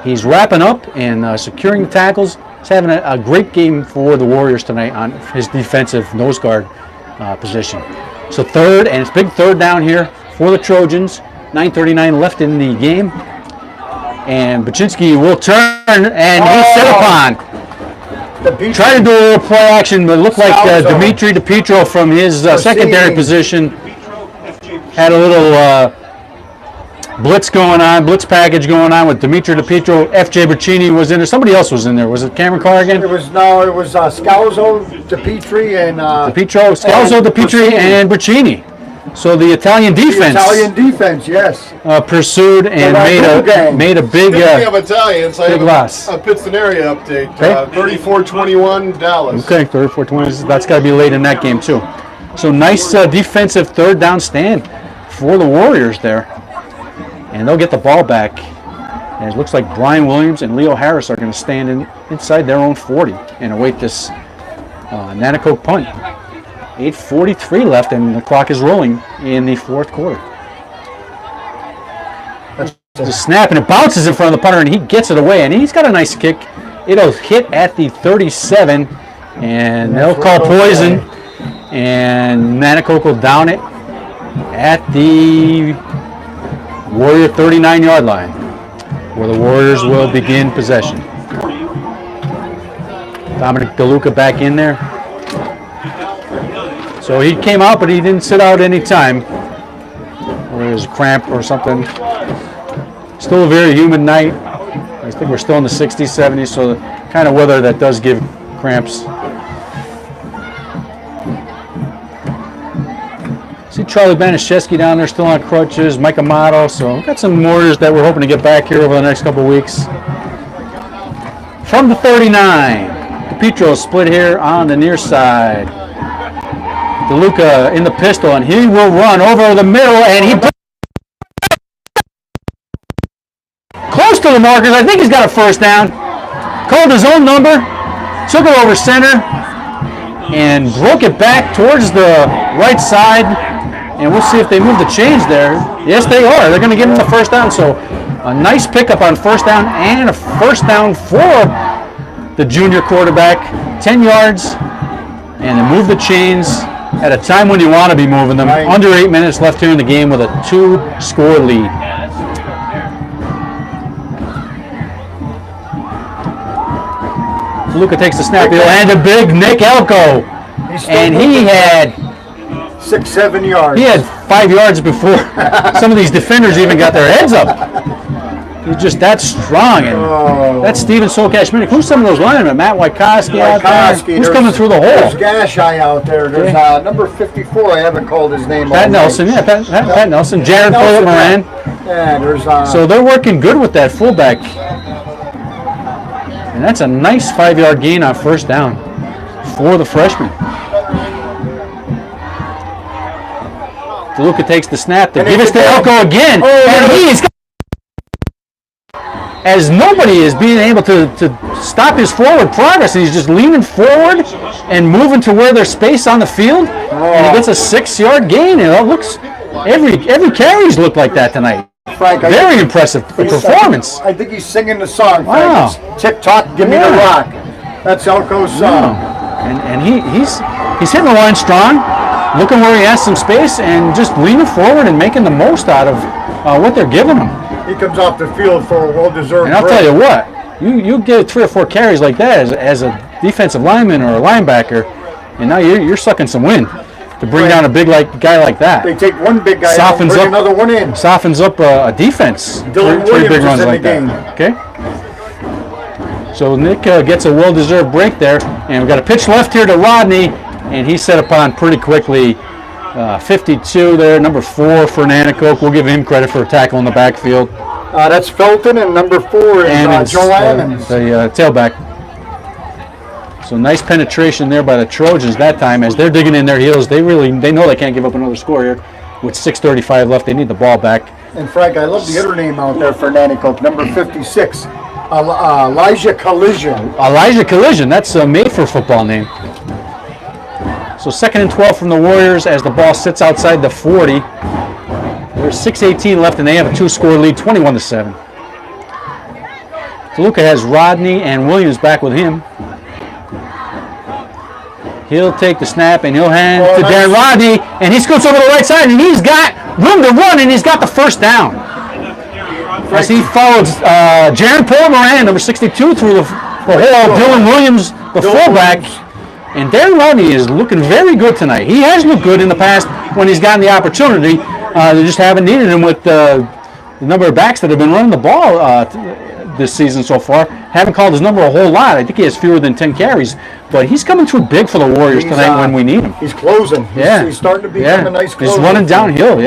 He's wrapping up and securing the tackles. He's having a great game for the Warriors tonight on his defensive nose guard position. So 3rd, and it's big 3rd down here for the Trojans. 9:39 left in the game. And Baczynski will turn, and he's set upon. Tried to do a little play action, but it looked like Dimitri DiPietro from his secondary position had a little blitz package going on with Dimitri DiPietro. F.J. Baccini was in there. Somebody else was in there. Was it Cameron Carr again? It was Scalzo, DiPietri, and DiPietro, Scalzo, DiPietri, and Baccini. So the Italian defense, yes, pursued and made a big Speaking of Italians, I have loss. a Pittston area update. 34-21 Dallas. Okay, 34-20. That's got to be late in that game too. So nice defensive 3rd down stand for the Warriors there, and they'll get the ball back. And it looks like Brian Williams and Leo Harris are going to stand inside their own 40 and await this Nanticoke punt. 8:43 left, and the clock is rolling in the fourth quarter. The snap, and it bounces in front of the punter, and he gets it away, and he's got a nice kick. It'll hit at the 37, and they'll call poison, and Nanticoke will down it at the Warrior 39-yard line, where the Warriors will begin possession. Dominic DeLuca back in there. So he came out, but he didn't sit out any time. Or there's a cramp or something. Still a very humid night. I think we're still in the 60s, 70s, so the kind of weather that does give cramps. See Charlie Banaszewski down there still on crutches, Mike Amato, so we've got some Warriors that we're hoping to get back here over the next couple of weeks. From the 39, Petro split here on the near side. DeLuca in the pistol, and he will run over the middle, and he close to the markers. I think he's got a first down. Called his own number, took it over center, and broke it back towards the right side. And we'll see if they move the chains there. Yes, they are. They're going to give him the first down. So a nice pickup on first down, and a first down for the junior quarterback. 10 yards, and they move the chains at a time when you want to be moving them. Right. Under 8 minutes left here in the game with a 2-score lead. Luca takes the snap. He'll hand a big Nick Elko. And he had 6-7 yards. He had 5 yards before some of these defenders even got their heads up. He's just that strong. And that's Steven Solkashminik. Who's some of those linemen? Matt Wykoski out there? Who's coming through the hole? There's Gashai out there. There's number 54. I haven't called his name. Pat Nelson. Yeah, Pat Nelson. Jared Poet Moran. Yeah, there's. So they're working good with that fullback. And that's a nice 5-yard gain on first down for the freshman. DeLuca takes the snap to give it to Elko again. And he's as nobody is being able to stop his forward progress, and he's just leaning forward and moving to where there's space on the field, and he gets a 6-yard gain. And it looks every carries looked like that tonight. Frank, very impressive performance. I think he's singing the song. Wow. Frank. It's TikTok, give me the rock. That's Elko's song. And he's hitting the line strong, looking where he has some space, and just leaning forward and making the most out of what they're giving him. He comes off the field for a well-deserved And I'll break. tell you what, you get 3 or 4 carries like that as a defensive lineman or a linebacker, and now you're sucking some wind to bring down a big guy like that. They take one big guy out and bring another one in. Softens up a defense. Dylan 3 Williams big is runs in like the that. Okay. So Nick gets a well-deserved break there, and we've got a pitch left here to Rodney, and he's set upon pretty quickly. 52 there, number 4 for Nanticoke. We'll give him credit for a tackle in the backfield. That's Felton, and number 4 is Joe Ammons. The tailback. So nice penetration there by the Trojans that time as they're digging in their heels. They know they can't give up another score here. With 6:35 left, they need the ball back. And Frank, I love the other name out there for Nanticoke, number 56, Elijah Collision. Elijah Collision, that's a made-for-football name. So 2nd and 12 from the Warriors as the ball sits outside the 40. There's 6:18 left, and they have a 2-score lead, 21-7. DeLuca has Rodney and Williams back with him. He'll take the snap, and he'll hand to Darren Rodney, and he scoots over the right side, and he's got room to run, and he's got the first down. As he follows Jaron Moran, number 62, through the hole. Dylan Williams, the fullback. And Darren Rodney is looking very good tonight. He has looked good in the past when he's gotten the opportunity. They just haven't needed him with the number of backs that have been running the ball this season so far. Haven't called his number a whole lot. I think he has fewer than 10 carries. But he's coming through big for the Warriors tonight when we need him. He's closing. He's starting to become a nice closer. He's running downhill,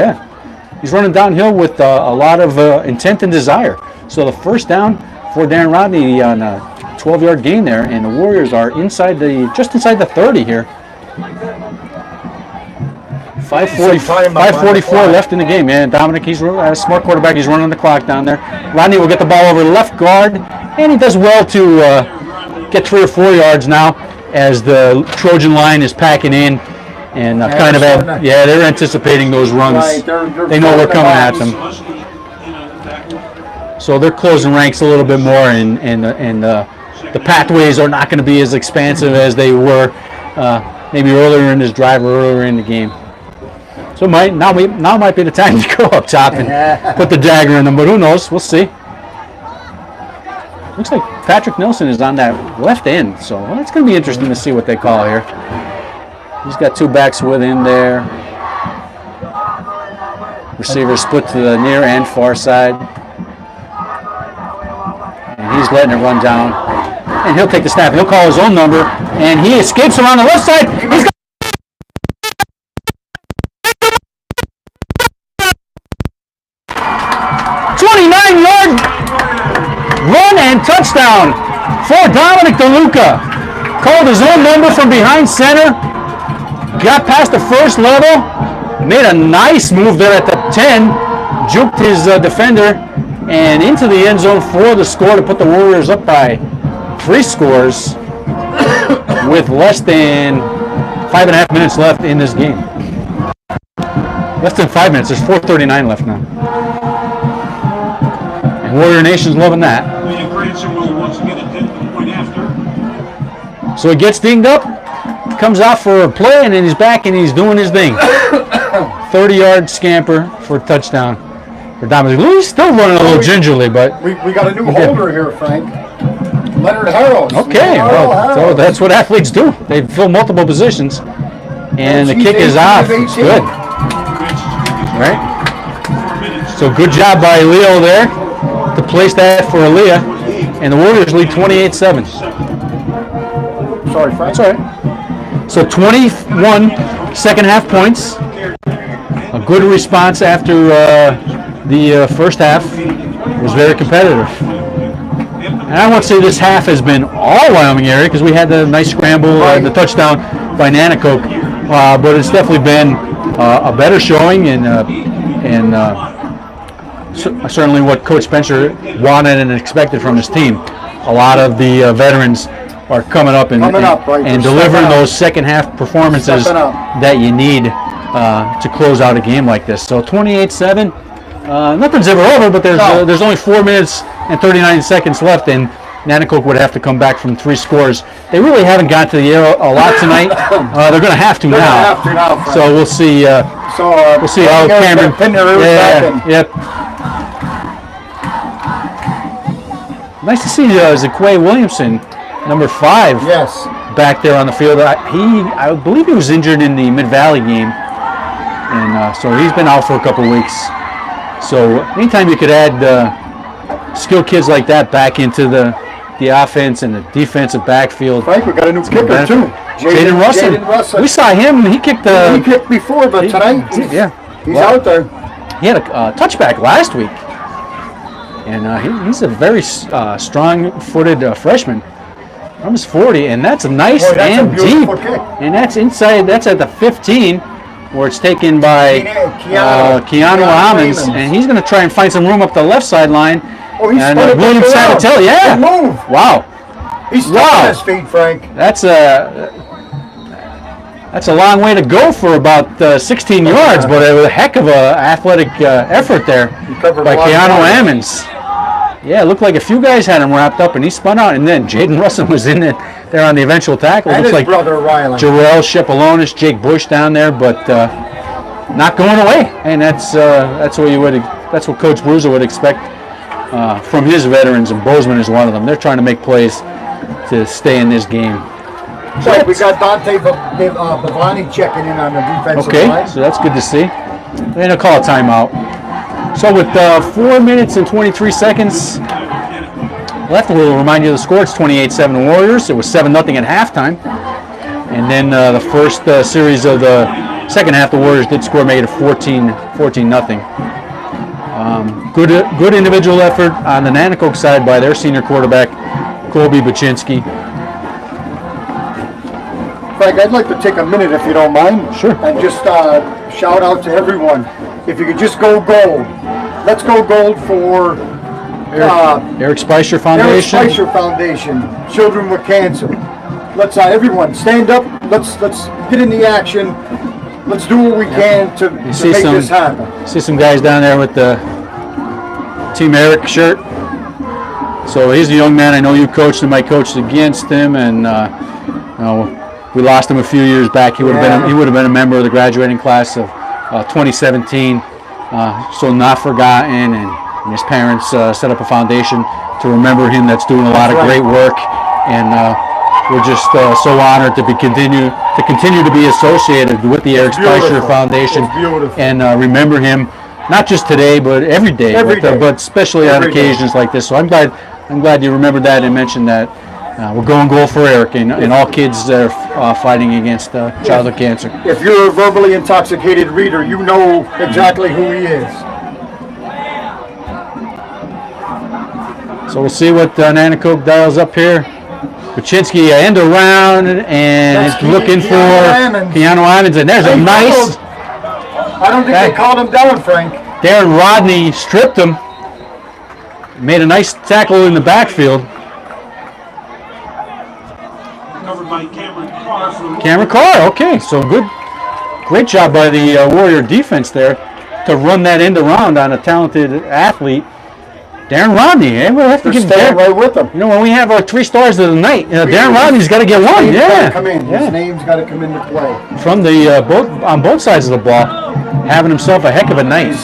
He's running downhill with a lot of intent and desire. So the first down for Darren Rodney on a 12-yard gain there, and the Warriors are just inside the 30 here. 5:44 left in the game, man. Dominic, he's a smart quarterback. He's running the clock down there. Rodney will get the ball over left guard, and he does well to get 3 or 4 yards now as the Trojan line is packing in. and Yeah, kind of they're had, starting to- yeah, they're anticipating those runs. Right, they're They know we're starting coming to at bounce. them. Husky, the tackle. So they're closing ranks a little bit more, and the pathways are not going to be as expansive as they were maybe earlier in this drive or earlier in the game. So now might be the time to go up top and put the dagger in them, but who knows? We'll see. Looks like Patrick Nelson is on that left end, so it's going to be interesting to see what they call here. He's got two backs with him there. Receiver split to the near and far side. And he's letting it run down. And he'll take the snap. He'll call his own number. And he escapes around the left side. He's got 29-yard run and touchdown for Dominic DeLuca. Called his own number from behind center. Got past the first level. Made a nice move there at the 10. Juked his defender and into the end zone for the score to put the Warriors up by 3 scores with less than 5.5 minutes left in this game. Less than 5 minutes. There's 4:39 left now. And Warrior Nation's loving that. William Cranston will once again attempt the point after. So he gets dinged up, comes out for a play, and then he's back and he's doing his thing. 30-yard scamper for a touchdown for Dominic. He's still running a little gingerly, but We got a new holder here, Frank. Leonard Harrows. okay. Well, so that's what athletes do. They fill multiple positions, and the kick is off. It's good, right? So good job by Leo there to place that for Aaliyah, and the Warriors lead 28-7. Sorry, Frank. That's all right. So 21 second half points. A good response after the first half. It was very competitive. And I won't say this half has been all Wyoming area because we had the nice scramble and the touchdown by Nanticoke, but it's definitely been a better showing and certainly what Coach Spencer wanted and expected from his team. A lot of the veterans are coming up and delivering those second half performances that you need to close out a game like this. So 28-7. Nothing's ever over, but there's only 4 minutes and 39 seconds left, and Nanticoke would have to come back from 3 scores. They really haven't got to the air a lot tonight. They're going to have to now. So we'll see. We'll see how Cameron. Yep. Nice to see Zaquay Williamson, number 5. Yes. Back there on the field. I believe he was injured in the Mid-Valley game, and so he's been out for a couple weeks. So anytime you could add skilled kids like that back into the offense and the defensive backfield. Frank, we got a new kicker too. Jaden Russell. We saw him. He kicked he kicked before, but tonight he's out there. He had a touchback last week, and he's a very strong-footed freshman. Almost 40, and that's nice and deep. And that's inside. That's at the 15, where it's taken by Keanu Ammons, and he's going to try and find some room up the left sideline. Oh, he's and William Sabatelli, Good move. Wow. He's stuck on his feet, Frank. That's a long way to go for about 16 yards, but it was a heck of an athletic effort there by Keanu Ammons. Yeah, it looked like a few guys had him wrapped up, and he spun out, and then Jaden Russell was in it there on the eventual tackle. And looks his like brother Riley. Jarrell Shepalonis, Jake Bush down there, but not going away. And that's what Coach Bruiser would expect from his veterans, and Bozeman is one of them. They're trying to make plays to stay in this game. So we got Dante Bavani checking in on the defensive line. Okay, so that's good to see. And they'll call a timeout. So with 4 minutes and 23 seconds left, we'll remind you of the score. It's 28-7 Warriors. It was 7-0 at halftime. And then the first series of the second half, the Warriors did score, made it 14-0. Good individual effort on the Nanticoke side by their senior quarterback, Colby Baczynski. Frank, I'd like to take a minute, if you don't mind. Sure. And just shout out to everyone. If you could just go gold. Let's go gold for Eric Spicer Foundation. Eric Spicer Foundation, Children with Cancer. let's everyone stand up. Let's get in the action. Let's do what we can to make this happen. See some guys down there with the Team Eric shirt. So he's a young man. I know you coached him. I coached against him, and we lost him a few years back. He would have been a member of the graduating class of 2017. So not forgotten, and his parents set up a foundation to remember him. That's doing a lot of great work, and we're just so honored to continue to be associated with the Eric Spicer Foundation and remember him, not just today but every day, but especially on occasions like this. So I'm glad you remembered that and mentioned that. We're going goal for Eric and all kids that are fighting against childhood cancer. If you're a verbally intoxicated reader, you know exactly who he is. So we'll see what Nanticoke dials up here. Kuczynski end around and is looking for Keanu Emmons, and there's a nice. I don't think they called him down, Frank. Darren Rodney stripped him. Made a nice tackle in the backfield. Covered by Cameron Carr. Cameron Carr, okay, so great job by the Warrior defense there to run that end around on a talented athlete. Darren Rodney, we'll have to give Darren right with him. You know, when we have our 3 stars of the night, Darren Rodney's got to get one. His name's got to come into play. From the on both sides of the ball, having himself a heck of a night.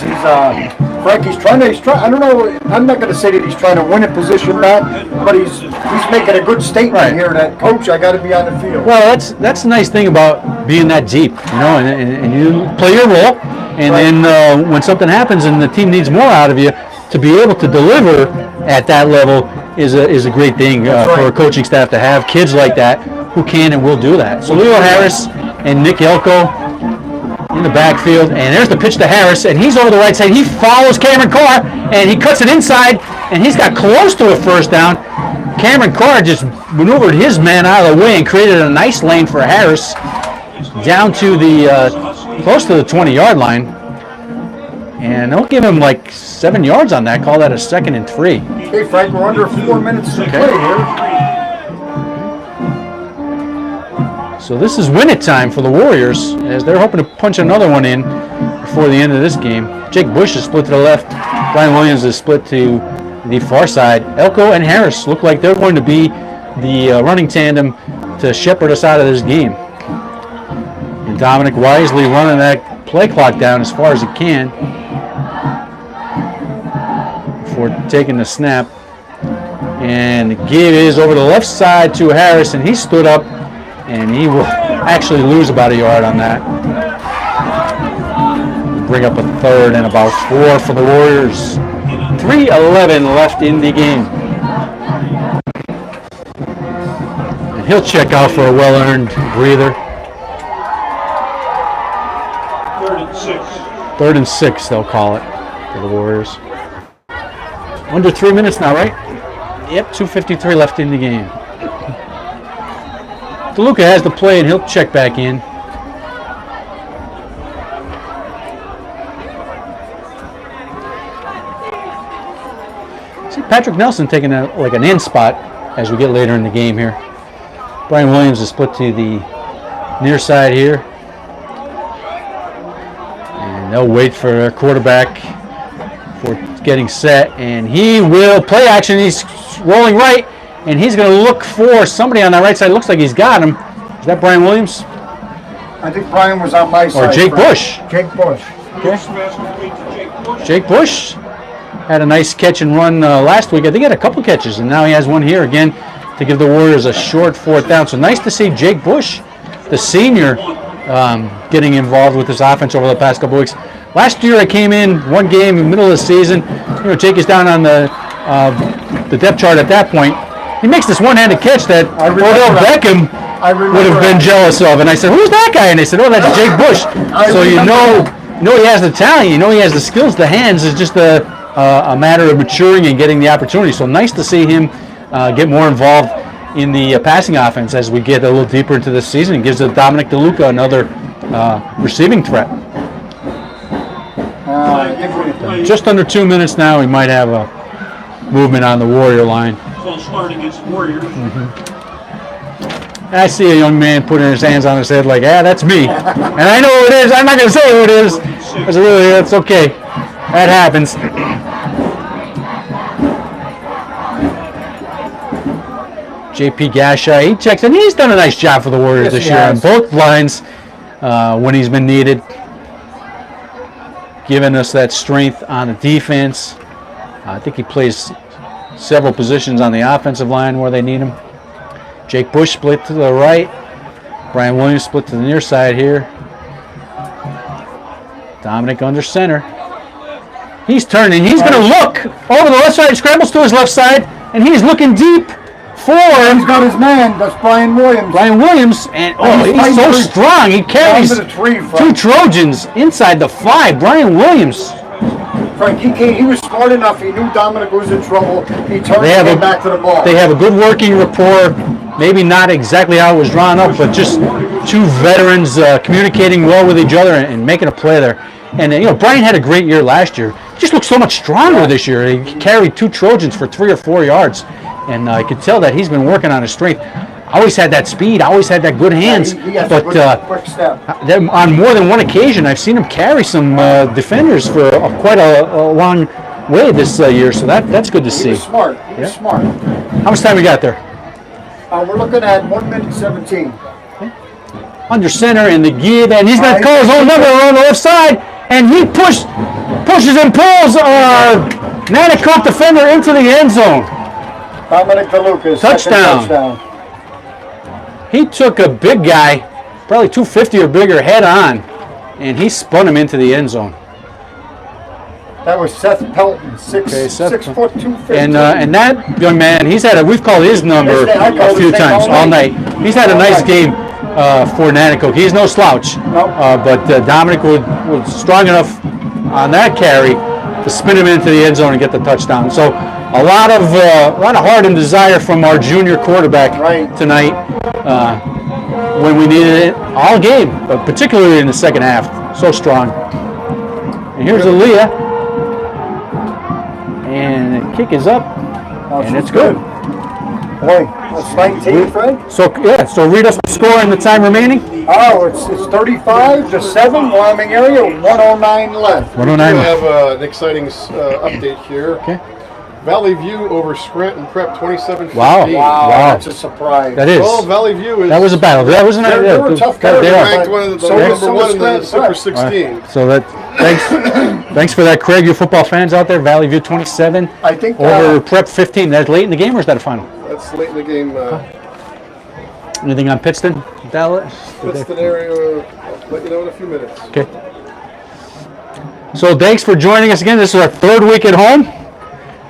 Frankie's trying. I don't know. I'm not going to say that he's trying to win a position back, but he's making a good statement here that, Coach, I got to be on the field. Well, that's the nice thing about being that deep, you know, and you play your role, and then when something happens and the team needs more out of you, to be able to deliver at that level is a great thing for a coaching staff to have kids like that who can and will do that. So Leo Harris and Nick Elko in the backfield, and there's the pitch to Harris, and he's over the right side. He follows Cameron Carr, and he cuts it inside, and he's got close to a first down. Cameron Carr just maneuvered his man out of the way and created a nice lane for Harris down to the close to the 20-yard line. And they'll give him like 7 yards on that. Call that a 2nd and 3. Hey, Frank, we're under 4 minutes to play here. So this is win it time for the Warriors as they're hoping to punch another one in before the end of this game. Jake Bush is split to the left. Brian Williams is split to the far side. Elko and Harris look like they're going to be the running tandem to shepherd us out of this game. And Dominic wisely running that play clock down as far as he can before taking the snap. And the give is over the left side to Harris, and he stood up, and he will actually lose about a yard on that. Bring up a 3rd and about 4 for the Warriors. 3:11 left in the game. And he'll check out for a well-earned breather. 3rd and 6. 3rd and 6, they'll call it for the Warriors. Under 3 minutes now, right? Yep, 2:53 left in the game. DeLuca has the play, and he'll check back in. See Patrick Nelson taking like an end spot as we get later in the game here. Brian Williams is split to the near side here. And they'll wait for their quarterback for getting set, and he will play action. He's rolling right, and he's going to look for somebody on that right side. Looks like he's got him. Is that Brian Williams? I think Brian was on my side. Or Jake Bush. Jake Bush. Okay. Jake Bush had a nice catch and run last week. I think he had a couple catches, and now he has one here again to give the Warriors a short 4th down. So nice to see Jake Bush, the senior, getting involved with this offense over the past couple weeks. Last year I came in one game in the middle of the season. You know, Jake is down on the depth chart at that point. He makes this one-handed catch that Odell Beckham would have been jealous of. And I said, "Who's that guy?" And they said, "Oh, that's Jake Bush." So you know he has the talent. You know he has the skills. The hands is just a matter of maturing and getting the opportunity. So nice to see him get more involved in the passing offense as we get a little deeper into this season. It gives Dominic DeLuca another receiving threat. Just under 2 minutes now. We might have a movement on the Warrior line. False start against Warriors. And I see a young man putting his hands on his head like, yeah, that's me. And I know who it is. I'm not going to say who it is. That's okay. That happens. JP Gasha, he checks in. He's done a nice job for the Warriors this year on both lines when he's been needed. Giving us that strength on the defense. I think he plays several positions on the offensive line where they need him. Jake Bush split to the right. Brian Williams split to the near side here. Dominic under center. He's turning. He's going to look over the left side. Scrambles to his left side, and he's looking deep for. He's got his man. That's Brian Williams. Brian Williams, and he's so strong. He carries two Trojans inside the 5. Brian Williams. Frank, he was smart enough. He knew Dominic was in trouble. He turned and came back to the ball. They have a good working rapport. Maybe not exactly how it was drawn up, but just two veterans communicating well with each other and making a play there. And Brian had a great year last year. He just looked so much stronger this year. He carried 2 Trojans for 3 or 4 yards, and I could tell that he's been working on his strength. Always had that speed, always had that good hands, but quick step. On more than one occasion, I've seen him carry some defenders for quite a long way this year. So that's good to see. He was smart. He was smart. How much time we got there? We're looking at 1 minute 17. Under center in the give, and he's going to call his own number on the left side, and he pushes and pulls Nanticoke defender into the end zone. Dominic DeLucas. Touchdown. He took a big guy, probably 250 or bigger, head on, and he spun him into the end zone. That was Seth Pelton, 6 foot 250. And that young man, we've called his number a few times all night. He's had a nice game for Nanticoke. He's no slouch, but Dominic was strong enough on that carry to spin him into the end zone and get the touchdown. So a lot of heart and desire from our junior quarterback tonight when we needed it all game, but particularly in the second half. So strong. And here's Aaliyah. And the kick is up, and it's good. Boy, that's 19, Fred. So read us the score and the time remaining. Oh, it's 35-7, Wyoming area, 109 left. 109 We left. have an exciting update here. Okay. Valley View over Scranton Prep 27-15. Wow. That's a surprise. That is. Well, Valley View is. That was a battle. That was They're a tough guy. They're They are. ranked one of the number one in the Super 16. So thanks for that, Craig. You football fans out there, Valley View 27 I think over Prep 15. That's late in the game, or is that a final? That's late in the game. Anything on Pittston, Dallas? Pittston area. I'll let you know in a few minutes. Okay. So thanks for joining us again. This is our 3rd week at home.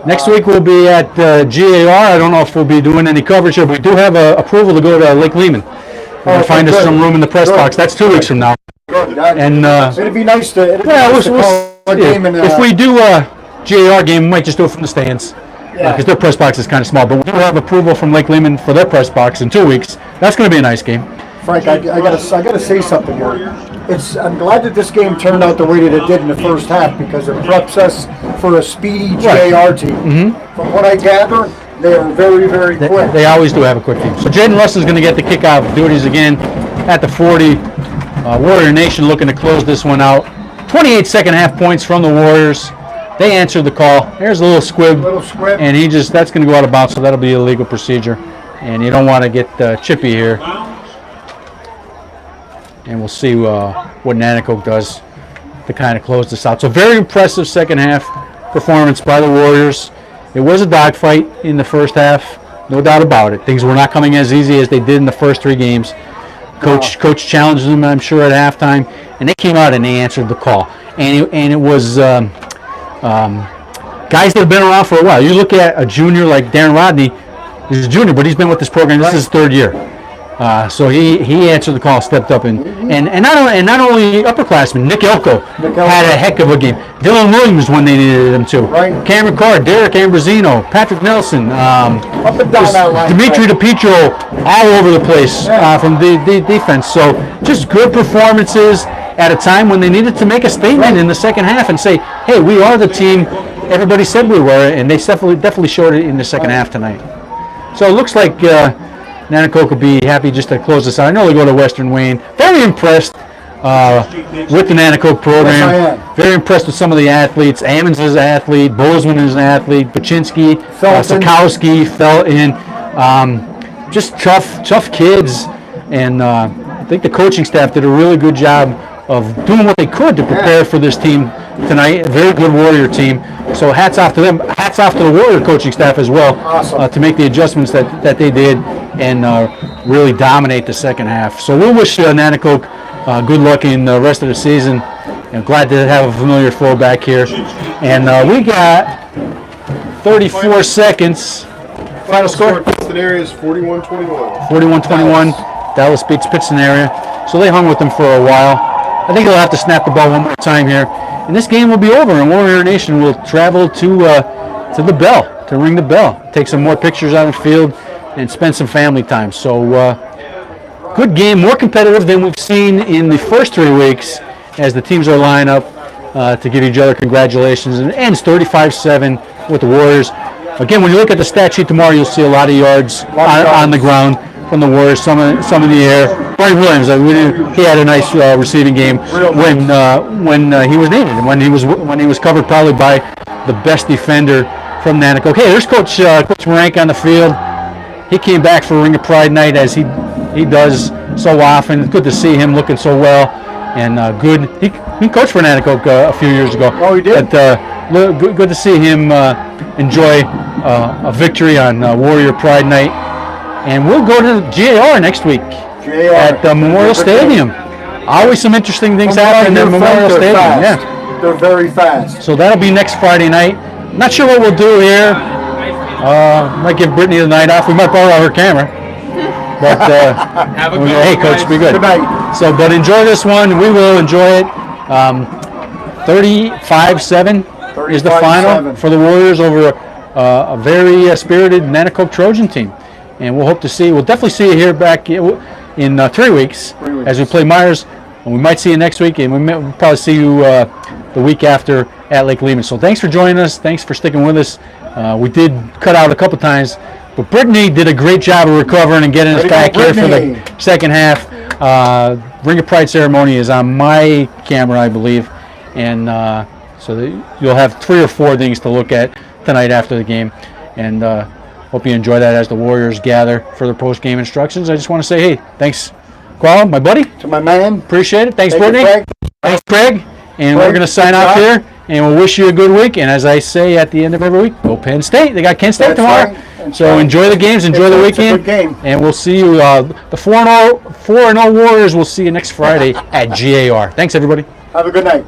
Next week we'll be at GAR. I don't know if we'll be doing any coverage here. We do have approval to go to Lake Lehman. We're going to find us some room in the press box. That's 2 weeks from now. And it'd be nice to. If we do a GAR game, we might just do it from the stands. Because their press box is kind of small. But we do have approval from Lake Lehman for their press box in 2 weeks. That's going to be a nice game. Frank, I gotta say something here. I'm glad that this game turned out the way that it did in the first half because it preps us for a speedy GAR team. Mm-hmm. From what I gather, they are very, very quick. They always do have a quick team. So Jaden Russell's going to get the kickoff duties again at the 40. Warrior Nation looking to close this one out. 28 second half points from the Warriors. They answered the call. There's a little squib. And that's going to go out of bounds, so that'll be a legal procedure. And you don't want to get chippy here. And we'll see what Nanticoke does to kind of close this out. So very impressive second half performance by the Warriors. It was a dogfight in the first half, no doubt about it. Things were not coming as easy as they did in the first 3 games. Coach challenged them, I'm sure, at halftime, and they came out and they answered the call. And it was guys that have been around for a while. You look at a junior like Darren Rodney. He's a junior, but he's been with this program. This is his 3rd year. So he answered the call, stepped up, and not only upperclassmen. Nick Elko had a heck of a game. Dylan Williams when they needed him too. Right. Cameron Carr, Derek Ambrosino, Patrick Nelson, up and down that line. Dimitri DiPietro, all over the place from the defense. So just good performances at a time when they needed to make a statement in the second half and say, "Hey, we are the team everybody said we were," and they definitely showed it in the second half tonight. So it looks like. Nanticoke will be happy just to close this out. I know they go to Western Wayne. Very impressed with the Nanticoke program. Yes, I am. Very impressed with some of the athletes. Ammons is an athlete. Bozeman is an athlete. Baczynski, Felton. Sikowski, Felton. Just tough kids. And I think the coaching staff did a really good job of doing what they could to prepare for this team tonight. A very good Warrior team. So hats off to them. Hats off to the Warrior coaching staff as well. Awesome. To make the adjustments that they did and really dominate the second half. So we'll wish Nanticoke good luck in the rest of the season. I'm glad to have a familiar foe back here. And we got 34 seconds. Final score? Pittston area is 41-21. 41-21. Dallas beats Pittston area. So they hung with them for a while. I think they'll have to snap the ball one more time here. And this game will be over, and Warrior Nation will travel to the bell, to ring the bell. Take some more pictures on the field and spend some family time. So good game, more competitive than we've seen in the first 3 weeks as the teams are lined up to give each other congratulations. And it ends 35-7 with the Warriors. Again, when you look at the stat sheet tomorrow, you'll see a lot of yards on the ground from the Warriors, some in the air. Brian Williams, he had a nice receiving game when he was needed, and when he was covered probably by the best defender from Nanticoke. Hey, there's Coach Marank on the field. He came back for Ring of Pride night as he does so often. It's good to see him looking so well and good. He coached for Nanticoke a few years ago. Oh, he did? But good to see him enjoy a victory on Warrior Pride night. And we'll go to GAR next week at Memorial Stadium. Always some interesting things happen at Memorial Stadium. Fast. Yeah, They're very fast. so that'll be next Friday night. Not sure what we'll do here. Might give Brittany the night off. We might borrow her camera. But hey, Coach, be good. Good night. So, but enjoy this one. We will enjoy it. 35-7 is the final 35-7. for the Warriors over a very spirited Nanticoke Trojan team. And we'll definitely see you here back in 3 weeks as we play Myers. And we might see you next week, and we'll probably see you the week after at Lake Lehman. So thanks for joining us. Thanks for sticking with us. We did cut out a couple times, but Brittany did a great job of recovering and getting us back here for the second half. Ring of Pride ceremony is on my camera, I believe. And so you'll have 3 or 4 things to look at tonight after the game. And hope you enjoy that as the Warriors gather for their post-game instructions. I just want to say, hey, thanks, Qual, my buddy. To my man. Appreciate it. Thanks, Thank you, Brittany. Craig. Thanks, Craig. And we're going to sign off here, and we'll wish you a good week. And as I say at the end of every week, go Penn State. They got Kent State That's tomorrow. right. That's So right. enjoy the games, enjoy the It's a weekend. good game. And we'll see you, the 4-0 Warriors, we'll see you next Friday at GAR. Thanks, everybody. Have a good night.